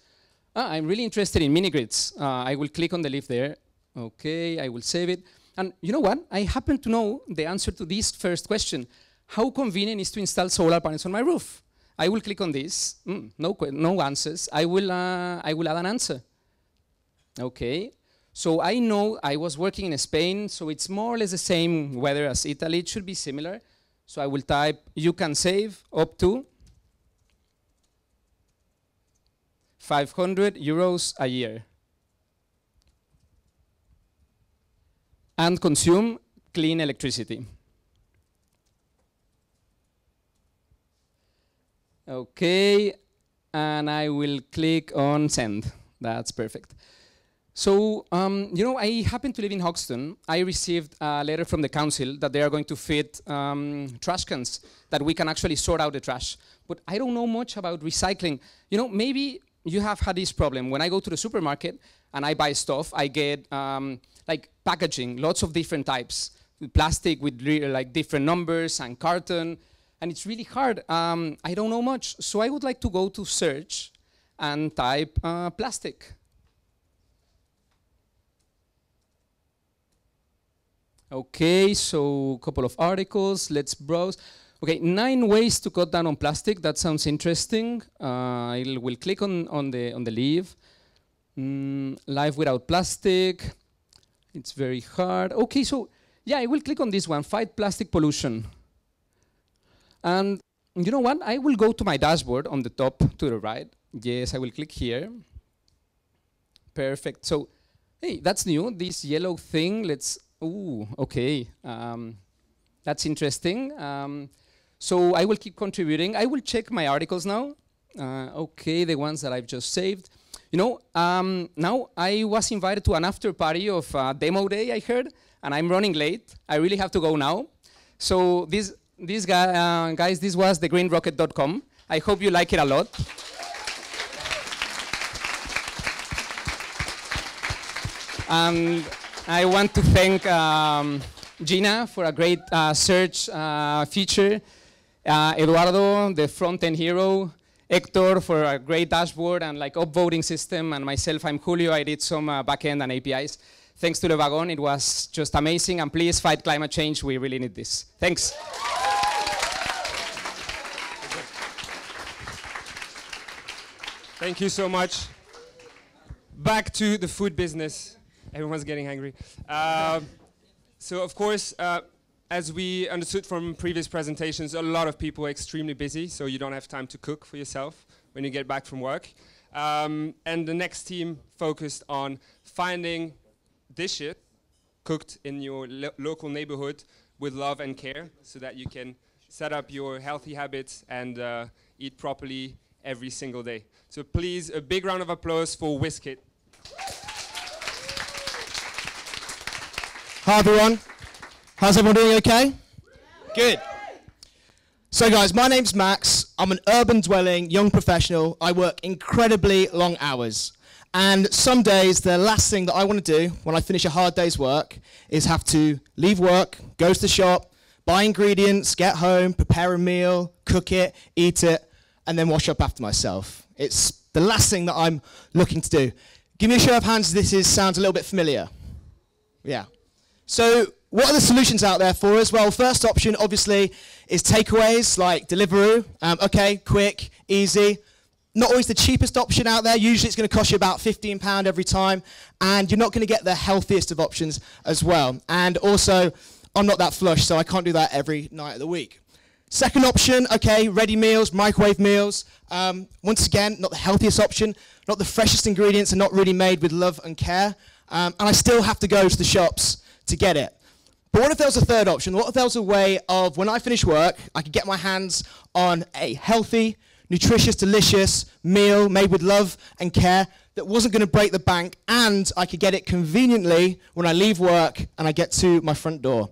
I'm really interested in mini-grids. I will click on the leaf there. Okay, I will save it. And you know what? I happen to know the answer to this first question. How convenient is to install solar panels on my roof? I will click on this. No answers. I will add an answer. Okay, so I know I was working in Spain, so it's more or less the same weather as Italy. It should be similar. So I will type, you can save up to 500 euros a year and consume clean electricity. Okay, and I will click on send. That's perfect. So, you know, I happen to live in Hoxton. I received a letter from the council that they are going to fit trash cans that we can actually sort out the trash. But I don't know much about recycling. You know, maybe you have had this problem. When I go to the supermarket and I buy stuff, I get like packaging, lots of different types. Plastic with like different numbers and carton. And it's really hard. I don't know much. So I would like to go to search and type plastic. Okay, so a couple of articles. Let's browse. Okay, 9 ways to cut down on plastic. That sounds interesting. I will click on the leaf. Life without plastic. It's very hard. Okay, so yeah, I will click on this one. Fight plastic pollution. And you know what? I will go to my dashboard on the top to the right. Yes, I will click here. Perfect. So, hey, that's new. This yellow thing. Let's. Ooh, okay. That's interesting. So I will keep contributing. I will check my articles now. Okay, the ones that I've just saved. You know, now I was invited to an after party of demo day, I heard, and I'm running late. I really have to go now. So this guys, this was thegreenrocket.com. I hope you like it a lot. And I want to thank Gina for a great search feature, Eduardo, the front-end hero, Hector for a great dashboard and like upvoting system, and myself, I'm Julio. I did some backend and APIs. Thanks to the Wagon, it was just amazing, and please fight climate change. We really need this. Thanks. Thank you so much. Back to the food business. Everyone's getting hungry. So of course, as we understood from previous presentations, a lot of people are extremely busy, so you don't have time to cook for yourself when you get back from work. And the next team focused on finding dishes cooked in your local neighborhood with love and care, so that you can set up your healthy habits and eat properly every single day. So please, a big round of applause for Whiskit. Hi everyone, how's everyone doing okay? Good. So guys, my name's Max. I'm an urban dwelling young professional. I work incredibly long hours. And some days the last thing that I want to do when I finish a hard day's work is have to leave work, go to the shop, buy ingredients, get home, prepare a meal, cook it, eat it, and then wash up after myself. It's the last thing that I'm looking to do. Give me a show of hands if this sounds a little bit familiar. Yeah. So what are the solutions out there for us? Well, first option, obviously, is takeaways like Deliveroo. Okay, quick, easy. Not always the cheapest option out there. Usually it's going to cost you about £15 every time, and you're not going to get the healthiest of options as well. And also, I'm not that flush, so I can't do that every night of the week. Second option, okay, ready meals, microwave meals. Once again, not the healthiest option, not the freshest ingredients, and not really made with love and care. And I still have to go to the shops to get it. But what if there was a third option? What if there was a way of, when I finish work, I could get my hands on a healthy, nutritious, delicious meal made with love and care that wasn't going to break the bank, and I could get it conveniently when I leave work and I get to my front door.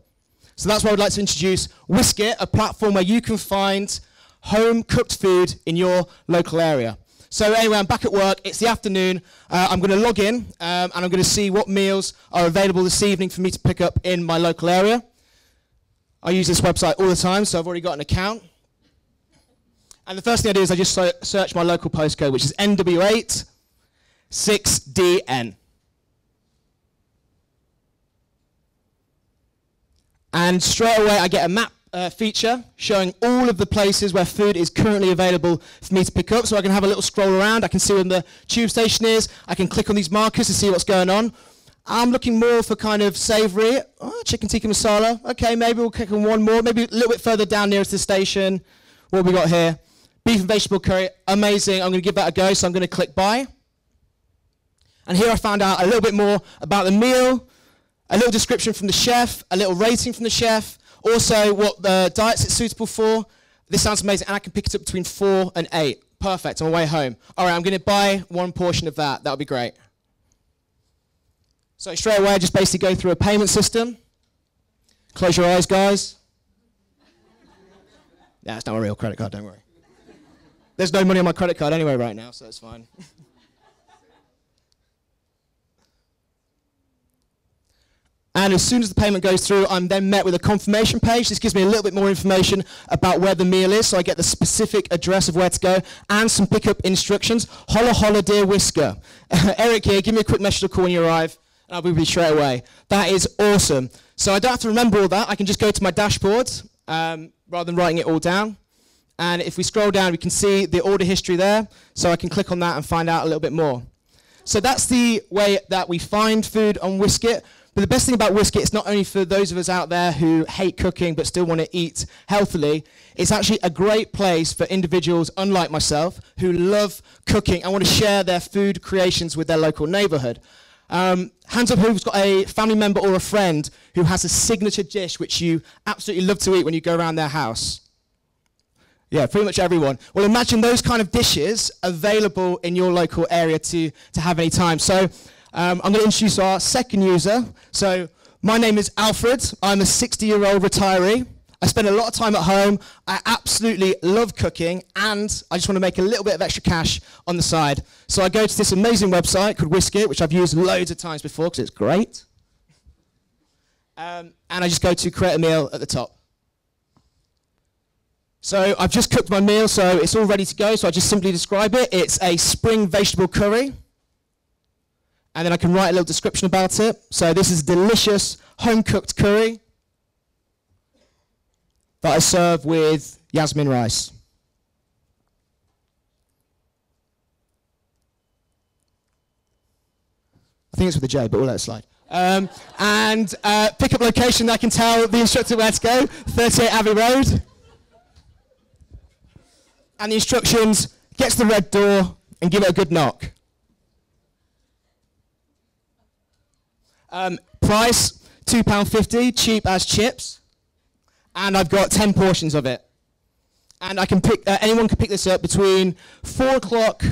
So that's why I would like to introduce Whiskit, a platform where you can find home-cooked food in your local area. So anyway, I'm back at work, it's the afternoon, I'm going to log in, and I'm going to see what meals are available this evening for me to pick up in my local area. I use this website all the time, so I've already got an account. And the first thing I do is I just search my local postcode, which is NW8 6DN. And straight away I get a map feature showing all of the places where food is currently available for me to pick up. So I can have a little scroll around, I can see where the tube station is, I can click on these markers to see what's going on. I'm looking more for kind of savoury. Oh, chicken tikka masala. Okay, maybe we'll click on one more, maybe a little bit further down nearest the station. What have we got here? Beef and vegetable curry, amazing. I'm going to give that a go, so I'm going to click buy. And here I found out a little bit more about the meal, a little description from the chef, a little rating from the chef, also what the diets it's suitable for. This sounds amazing, and I can pick it up between 4 and 8. Perfect, on my way home. All right, I'm going to buy one portion of that. That would be great. So straight away, I just basically go through a payment system. Close your eyes, guys. Yeah, it's not a real credit card, don't worry. There's no money on my credit card anyway right now, so it's fine. And as soon as the payment goes through, I'm then met with a confirmation page. This gives me a little bit more information about where the meal is, so I get the specific address of where to go, and some pickup instructions. Holla, holla, dear Whisker. Eric here, give me a quick message or call when you arrive, and I'll be with you straight away. That is awesome. So I don't have to remember all that. I can just go to my dashboard, rather than writing it all down. And if we scroll down, we can see the order history there, so I can click on that and find out a little bit more. So that's the way that we find food on Whiskit. But the best thing about Whiskit, it's not only for those of us out there who hate cooking but still want to eat healthily, it's actually a great place for individuals unlike myself who love cooking and want to share their food creations with their local neighborhood. Hands up who's got a family member or a friend who has a signature dish which you absolutely love to eat when you go around their house. Yeah, pretty much everyone. Well, imagine those kind of dishes available in your local area to have any time. So I'm going to introduce our second user. So my name is Alfred. I'm a 60-year-old retiree. I spend a lot of time at home. I absolutely love cooking, and I just want to make a little bit of extra cash on the side. So I go to this amazing website called Whiskit, which I've used loads of times before because it's great. And I just go to create a meal at the top. So I've just cooked my meal, so it's all ready to go. So I just simply describe it. It's a spring vegetable curry. And then I can write a little description about it. So this is delicious home-cooked curry that I serve with yasmin rice. I think it's with a J, but we'll let it slide. Pickup location, I can tell the instructor where to go, 38 Abbey Road. And the instructions, get to the red door and give it a good knock. Price, £2.50, cheap as chips. And I've got 10 portions of it. And I can pick, anyone can pick this up between 4 o'clock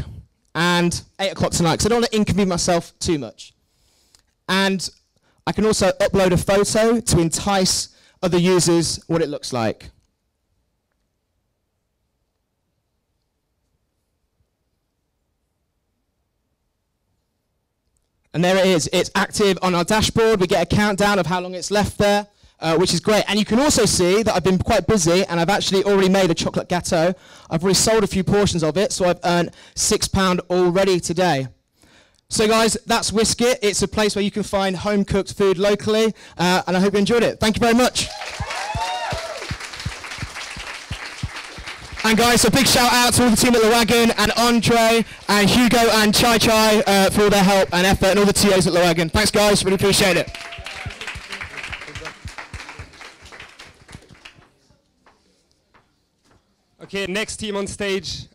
and 8 o'clock tonight, because I don't want to inconvenience myself too much. And I can also upload a photo to entice other users what it looks like. And there it is. It's active on our dashboard. We get a countdown of how long it's left there. which is great. And you can also see that I've been quite busy, and I've actually already made a chocolate gâteau. I've already sold a few portions of it, so I've earned £6 already today. So guys, that's Whiskit. It's a place where you can find home-cooked food locally, and I hope you enjoyed it. Thank you very much. And guys, a big shout out to all the team at the Wagon, and Andre, and Hugo, and Chai Chai for all their help and effort, and all the TAs at the Wagon. Thanks guys, really appreciate it. Okay, next team on stage.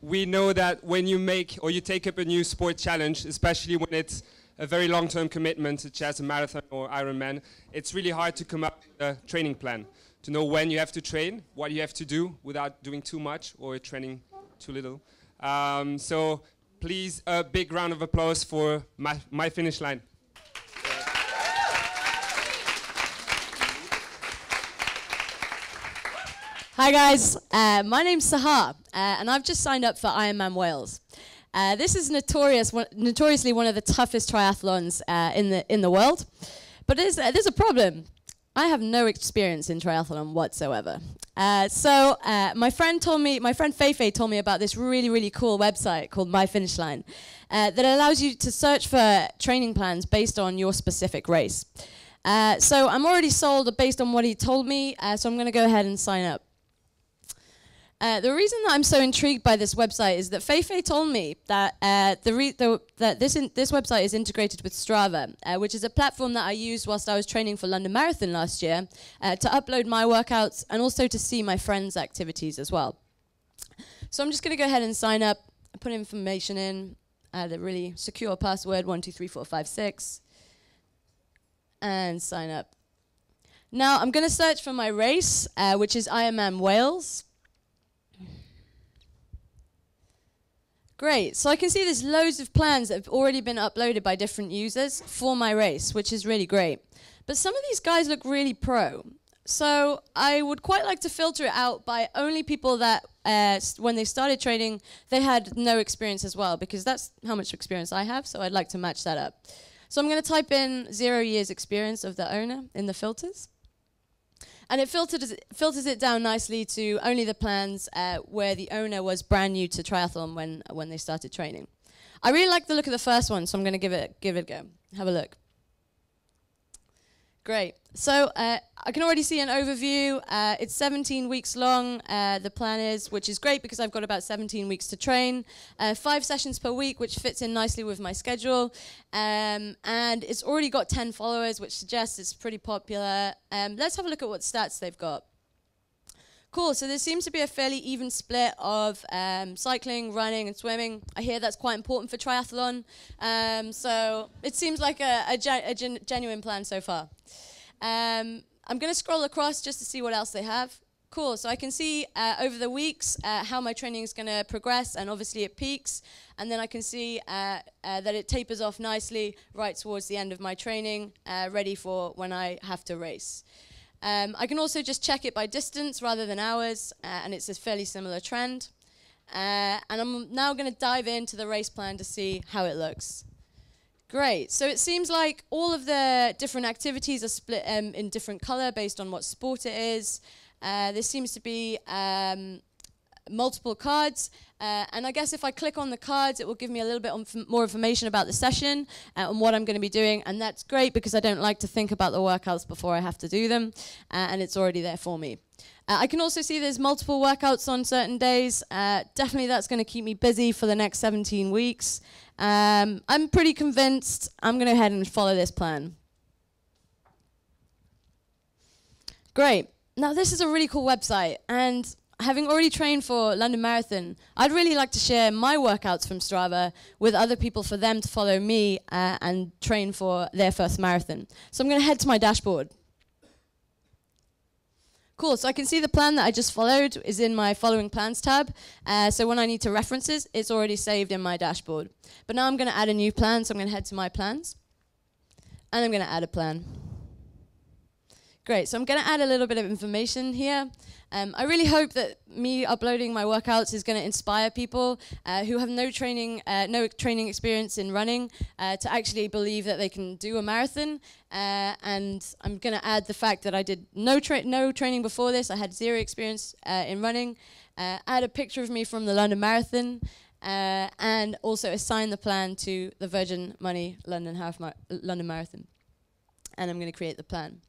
We know that when you make or you take up a new sport challenge, especially when it's a very long-term commitment, such as a marathon or Ironman, it's really hard to come up with a training plan, to know when you have to train, what you have to do without doing too much or training too little. So please, a big round of applause for my finish line. Hi guys, my name's Sahar, and I've just signed up for Ironman Wales. This is notoriously one of the toughest triathlons in the world, but there's a problem. I have no experience in triathlon whatsoever. So my friend Feifei told me about this really cool website called My Finish Line that allows you to search for training plans based on your specific race. So I'm already sold based on what he told me, so I'm going to go ahead and sign up. The reason that I'm so intrigued by this website is that Feifei told me that this website is integrated with Strava, which is a platform that I used whilst I was training for London Marathon last year to upload my workouts and also to see my friends' activities as well. So I'm just going to go ahead and sign up, put information in, add a really secure password, 123456, and sign up. Now I'm going to search for my race, which is Ironman Wales. Great, so I can see there's loads of plans that have already been uploaded by different users for my race, which is really great. But some of these guys look really pro. So I would quite like to filter it out by only people that, when they started training, they had no experience as well, because that's how much experience I have, so I'd like to match that up. So I'm going to type in 0 years experience of the owner in the filters. And it filters it down nicely to only the plans where the owner was brand new to triathlon when they started training. I really like the look of the first one, so I'm going to give it a go. Have a look. Great. So I can already see an overview. It's 17 weeks long, the plan is, which is great because I've got about 17 weeks to train. 5 sessions per week, which fits in nicely with my schedule. And it's already got 10 followers, which suggests it's pretty popular. Let's have a look at what stats they've got. Cool, so there seems to be a fairly even split of cycling, running, and swimming. I hear that's quite important for triathlon. So it seems like a genuine plan so far. I'm going to scroll across just to see what else they have. Cool, so I can see over the weeks how my training is going to progress, and obviously it peaks. And then I can see that it tapers off nicely right towards the end of my training, ready for when I have to race. I can also just check it by distance rather than hours, and it's a fairly similar trend. And I'm now going to dive into the race plan to see how it looks. Great, so it seems like all of the different activities are split in different color based on what sport it is. There seems to be multiple cards, and I guess if I click on the cards, it will give me a little bit more information about the session and what I'm going to be doing, and that's great because I don't like to think about the workouts before I have to do them, and it's already there for me. I can also see there's multiple workouts on certain days. Definitely that's going to keep me busy for the next 17 weeks. I'm pretty convinced I'm going to go ahead and follow this plan. Great. Now this is a really cool website, and having already trained for London Marathon, I'd really like to share my workouts from Strava with other people for them to follow me and train for their first marathon. So I'm going to head to my dashboard. Cool, so I can see the plan that I just followed is in my following plans tab. So when I need to references, it's already saved in my dashboard. But now I'm going to add a new plan, so I'm going to head to my plans. And I'm going to add a plan. Great, so I'm going to add a little bit of information here. I really hope that me uploading my workouts is going to inspire people who have no training experience in running to actually believe that they can do a marathon. And I'm going to add the fact that I did no training before this. I had zero experience in running. Add a picture of me from the London Marathon, and also assign the plan to the Virgin Money London Marathon. And I'm going to create the plan.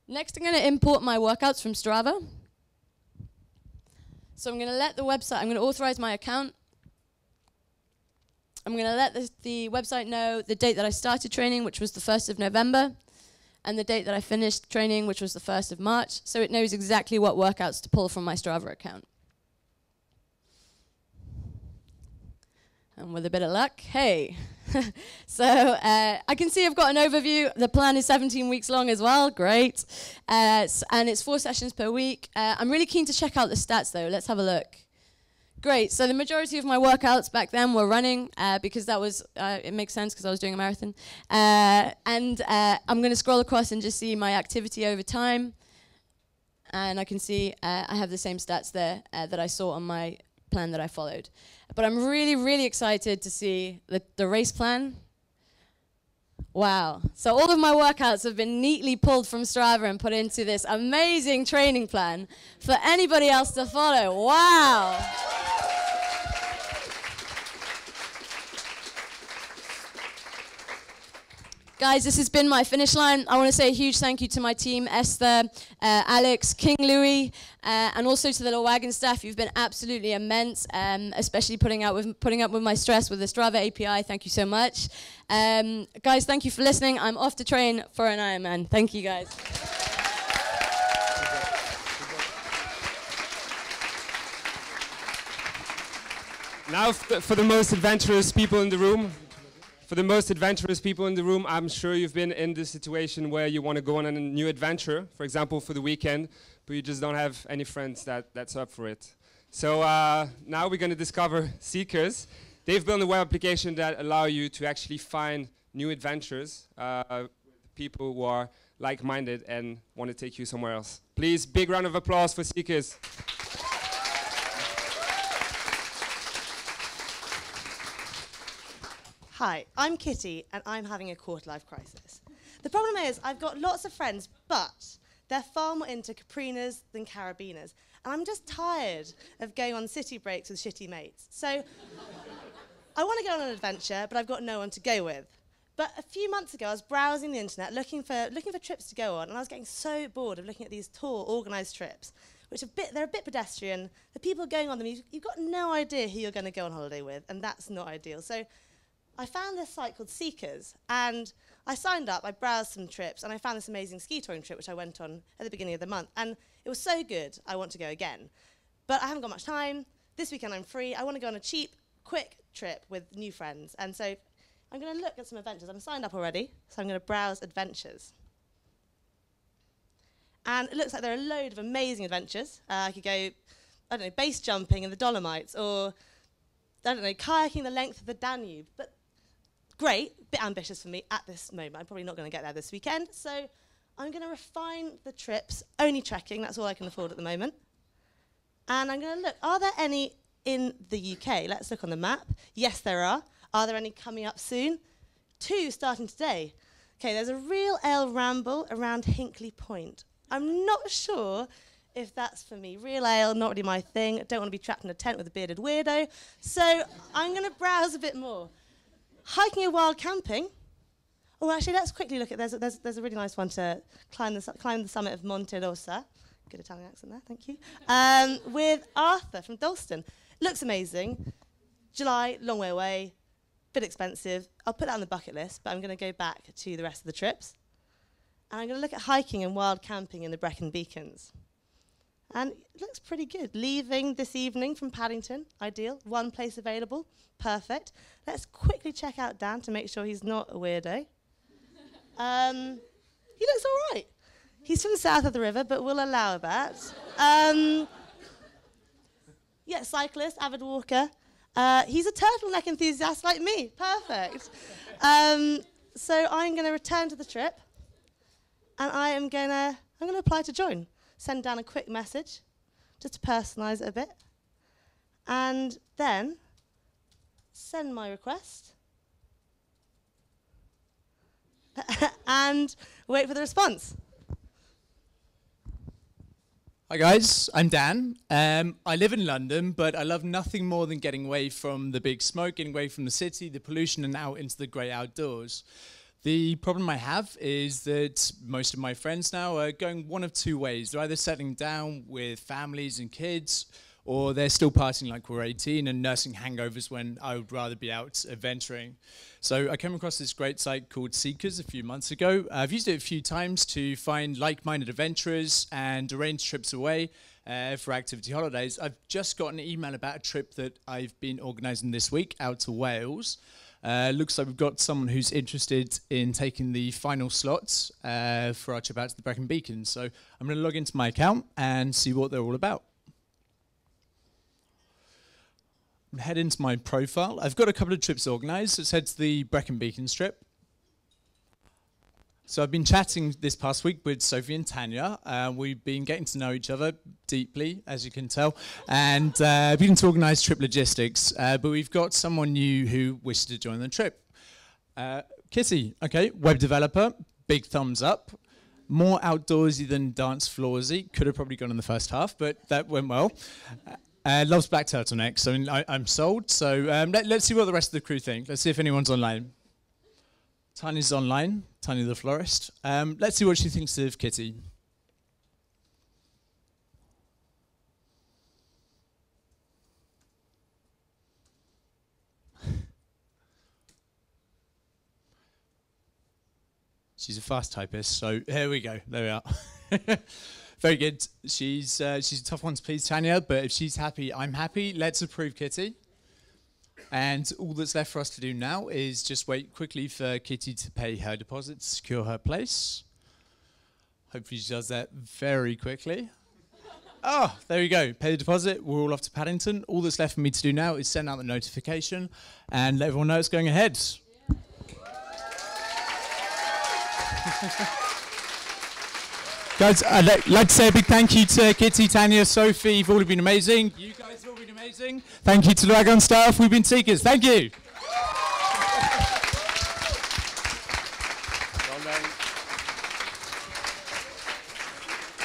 Next, I'm going to import my workouts from Strava. So I'm going to let the website, I'm going to authorize my account. I'm going to let the website know the date that I started training, which was the 1st of November, and the date that I finished training, which was the 1st of March, so it knows exactly what workouts to pull from my Strava account. And with a bit of luck, hey. So I can see I've got an overview. The plan is 17 weeks long as well, great. And it's 4 sessions per week. I'm really keen to check out the stats though, let's have a look. Great, so the majority of my workouts back then were running because that was, it makes sense because I was doing a marathon. I'm gonna scroll across and just see my activity over time. And I can see I have the same stats there that I saw on my plan that I followed. But I'm really, really excited to see the race plan. Wow. So all of my workouts have been neatly pulled from Strava and put into this amazing training plan for anybody else to follow. Wow. Guys, this has been my finish line. I want to say a huge thank you to my team, Esther, Alex, King Louis, and also to the Wagon staff. You've been absolutely immense, especially putting up with my stress with the Strava API. Thank you so much. Guys, thank you for listening. I'm off to train for an Ironman. Thank you, guys. Now for the most adventurous people in the room. For the most adventurous people in the room, I'm sure you've been in the situation where you want to go on a new adventure, for example, for the weekend, but you just don't have any friends that's up for it. So now we're going to discover Seekers. They've built a web application that allow you to actually find new adventures with people who are like-minded and want to take you somewhere else. Please, big round of applause for Seekers. Hi, I'm Kitty, and I'm having a quarter-life crisis. The problem is, I've got lots of friends, but they're far more into Caprinas than Carabiners, and I'm just tired of going on city breaks with shitty mates. So I want to go on an adventure, but I've got no one to go with. But a few months ago, I was browsing the internet, looking for trips to go on, and I was getting so bored of looking at these tour, organised trips, which they're a bit pedestrian. The people going on them, you've got no idea who you're going to go on holiday with, and that's not ideal. So I found this site called Seekers, and I signed up, I browsed some trips, and I found this amazing ski touring trip, which I went on at the beginning of the month, and it was so good, I want to go again. But I haven't got much time. This weekend I'm free. I want to go on a cheap, quick trip with new friends, and so I'm going to look at some adventures. I'm signed up already, so I'm going to browse adventures. And it looks like there are a load of amazing adventures. I could go, I don't know, base jumping in the Dolomites, or, I don't know, kayaking the length of the Danube. But great, a bit ambitious for me at this moment. I'm probably not going to get there this weekend. So I'm going to refine the trips, only trekking, that's all I can afford at the moment. And I'm going to look, are there any in the UK? Let's look on the map. Yes, there are. Are there any coming up soon? 2 starting today. Okay, there's a real ale ramble around Hinkley Point. I'm not sure if that's for me. Real ale, not really my thing. I don't want to be trapped in a tent with a bearded weirdo. So I'm going to browse a bit more. Hiking and wild camping. Oh, actually, let's quickly look at, there's a really nice one to climb the summit of Monte Rosa. Good Italian accent there, thank you. With Arthur from Dalston. Looks amazing. July, long way away, bit expensive. I'll put that on the bucket list, but I'm going to go back to the rest of the trips. And I'm going to look at hiking and wild camping in the Brecon Beacons. And it looks pretty good. Leaving this evening from Paddington, ideal. 1 place available, perfect. Let's quickly check out Dan to make sure he's not a weirdo. He looks all right. He's from south of the river, but we'll allow that. Yeah, cyclist, avid walker. He's a turtleneck enthusiast like me, perfect. So I'm going to return to the trip. and I'm gonna apply to join. Send down a quick message, just to personalise it a bit, and then send my request, and wait for the response. Hi guys, I'm Dan. I live in London, but I love nothing more than getting away from the big smoke, getting away from the city, the pollution, and out into the grey outdoors. The problem I have is that most of my friends now are going one of two ways. They're either settling down with families and kids, or they're still partying like we're 18 and nursing hangovers when I would rather be out adventuring. So I came across this great site called Seekers a few months ago. I've used it a few times to find like-minded adventurers and arrange trips away for activity holidays. I've just got an email about a trip that I've been organising this week out to Wales. Looks like we've got someone who's interested in taking the final slots for our trip out to the Brecon Beacons. So I'm going to log into my account and see what they're all about. Head into my profile. I've got a couple of trips organised. Let's head to the Brecon Beacons trip. So I've been chatting this past week with Sophie and Tanya. We've been getting to know each other deeply, as you can tell, and beginning to organise trip logistics. But we've got someone new who wishes to join the trip. Kitty, okay, web developer, big thumbs up. More outdoorsy than dance floorsy. Could have probably gone in the first half, but that went well. Loves black turtlenecks, so I'm sold. So let's see what the rest of the crew think. Let's see if anyone's online. Tanya's online, Tanya the florist. Let's see what she thinks of Kitty. She's a fast typist, so here we go. There we are. Very good. She's a tough one to please, Tanya, but if she's happy, I'm happy. Let's approve Kitty. And all that's left for us to do now is just wait quickly for Kitty to pay her deposit to secure her place. Hopefully she does that very quickly. Oh, there we go. Pay the deposit. We're all off to Paddington. All that's left for me to do now is send out the notification and let everyone know it's going ahead. Guys, I'd like to say a big thank you to Kitty, Tanya, Sophie. You've all been amazing. You guys have all been amazing. Thank you to the Wagon staff. We've been Seekers. Thank you.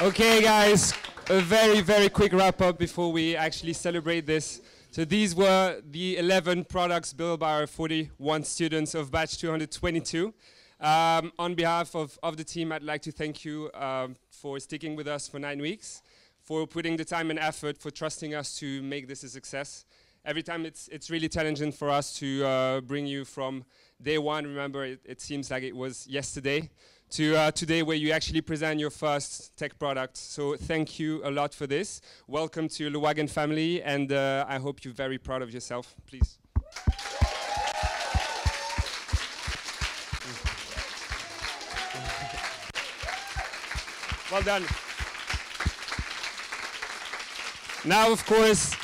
Okay, guys, a very, very quick wrap up before we actually celebrate this. So these were the 11 products built by our 41 students of batch 222. On behalf of the team, I'd like to thank you for sticking with us for 9 weeks, for putting the time and effort, for trusting us to make this a success. Every time it's really challenging for us to bring you from day one. Remember, it seems like it was yesterday, to today where you actually present your first tech product. So thank you a lot for this. Welcome to the Wagon family, and I hope you're very proud of yourself. Please. Well done. Now, of course,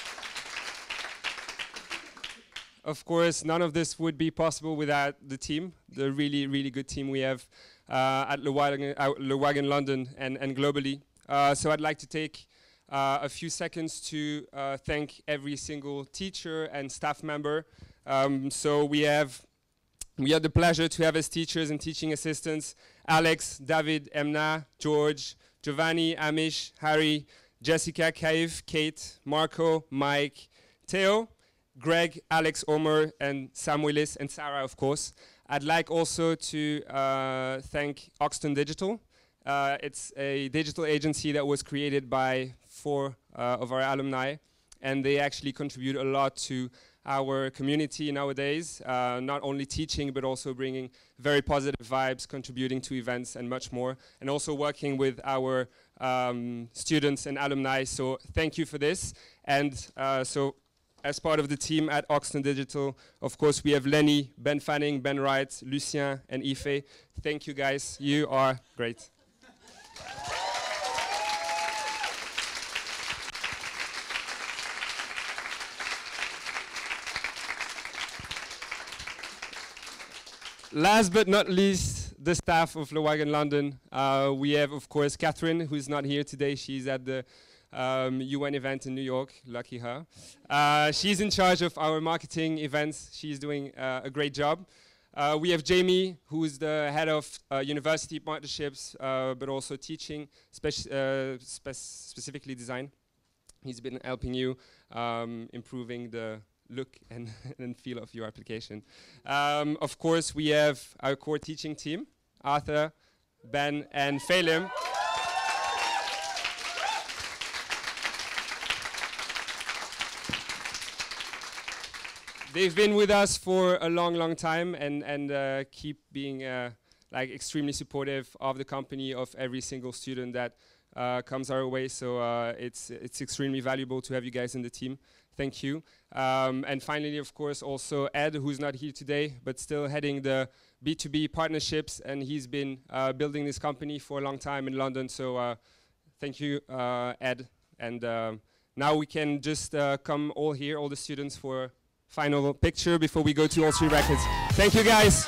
none of this would be possible without the team, the really, really good team we have at Le Wagon London and globally. So I'd like to take a few seconds to thank every single teacher and staff member. So we had the pleasure to have as teachers and teaching assistants Alex, David, Emna, George, Giovanni, Amish, Harry, Jessica, Kaif, Kate, Marco, Mike, Theo, Greg, Alex, Omer, and Sam Willis, and Sarah, of course. I'd like also to thank Oxton Digital. It's a digital agency that was created by 4 of our alumni, and they actually contribute a lot to our community nowadays, not only teaching, but also bringing very positive vibes, contributing to events and much more, and also working with our students and alumni. So thank you for this. And so as part of the team at Oxton Digital, of course, we have Lenny, Ben Fanning, Ben Wright, Lucien, and Ife. Thank you, guys. You are great. Last but not least, the staff of Wagon London. We have, of course, Catherine, who's not here today. She's at the UN event in New York. Lucky her. She's in charge of our marketing events. She's doing a great job. We have Jamie, who's the head of university partnerships, but also teaching, specifically design. He's been helping you improving the look and feel of your application. Of course, we have our core teaching team, Arthur, Ben, and Phelim. They've been with us for a long, long time and keep being like extremely supportive of the company, of every single student that comes our way. So it's extremely valuable to have you guys in the team. Thank you. And finally, of course, also Ed, who's not here today, but still heading the B2B partnerships. And he's been building this company for a long time in London. So thank you, Ed. And now we can just come all here, all the students, for final picture before we go to all 3 records. Thank you, guys.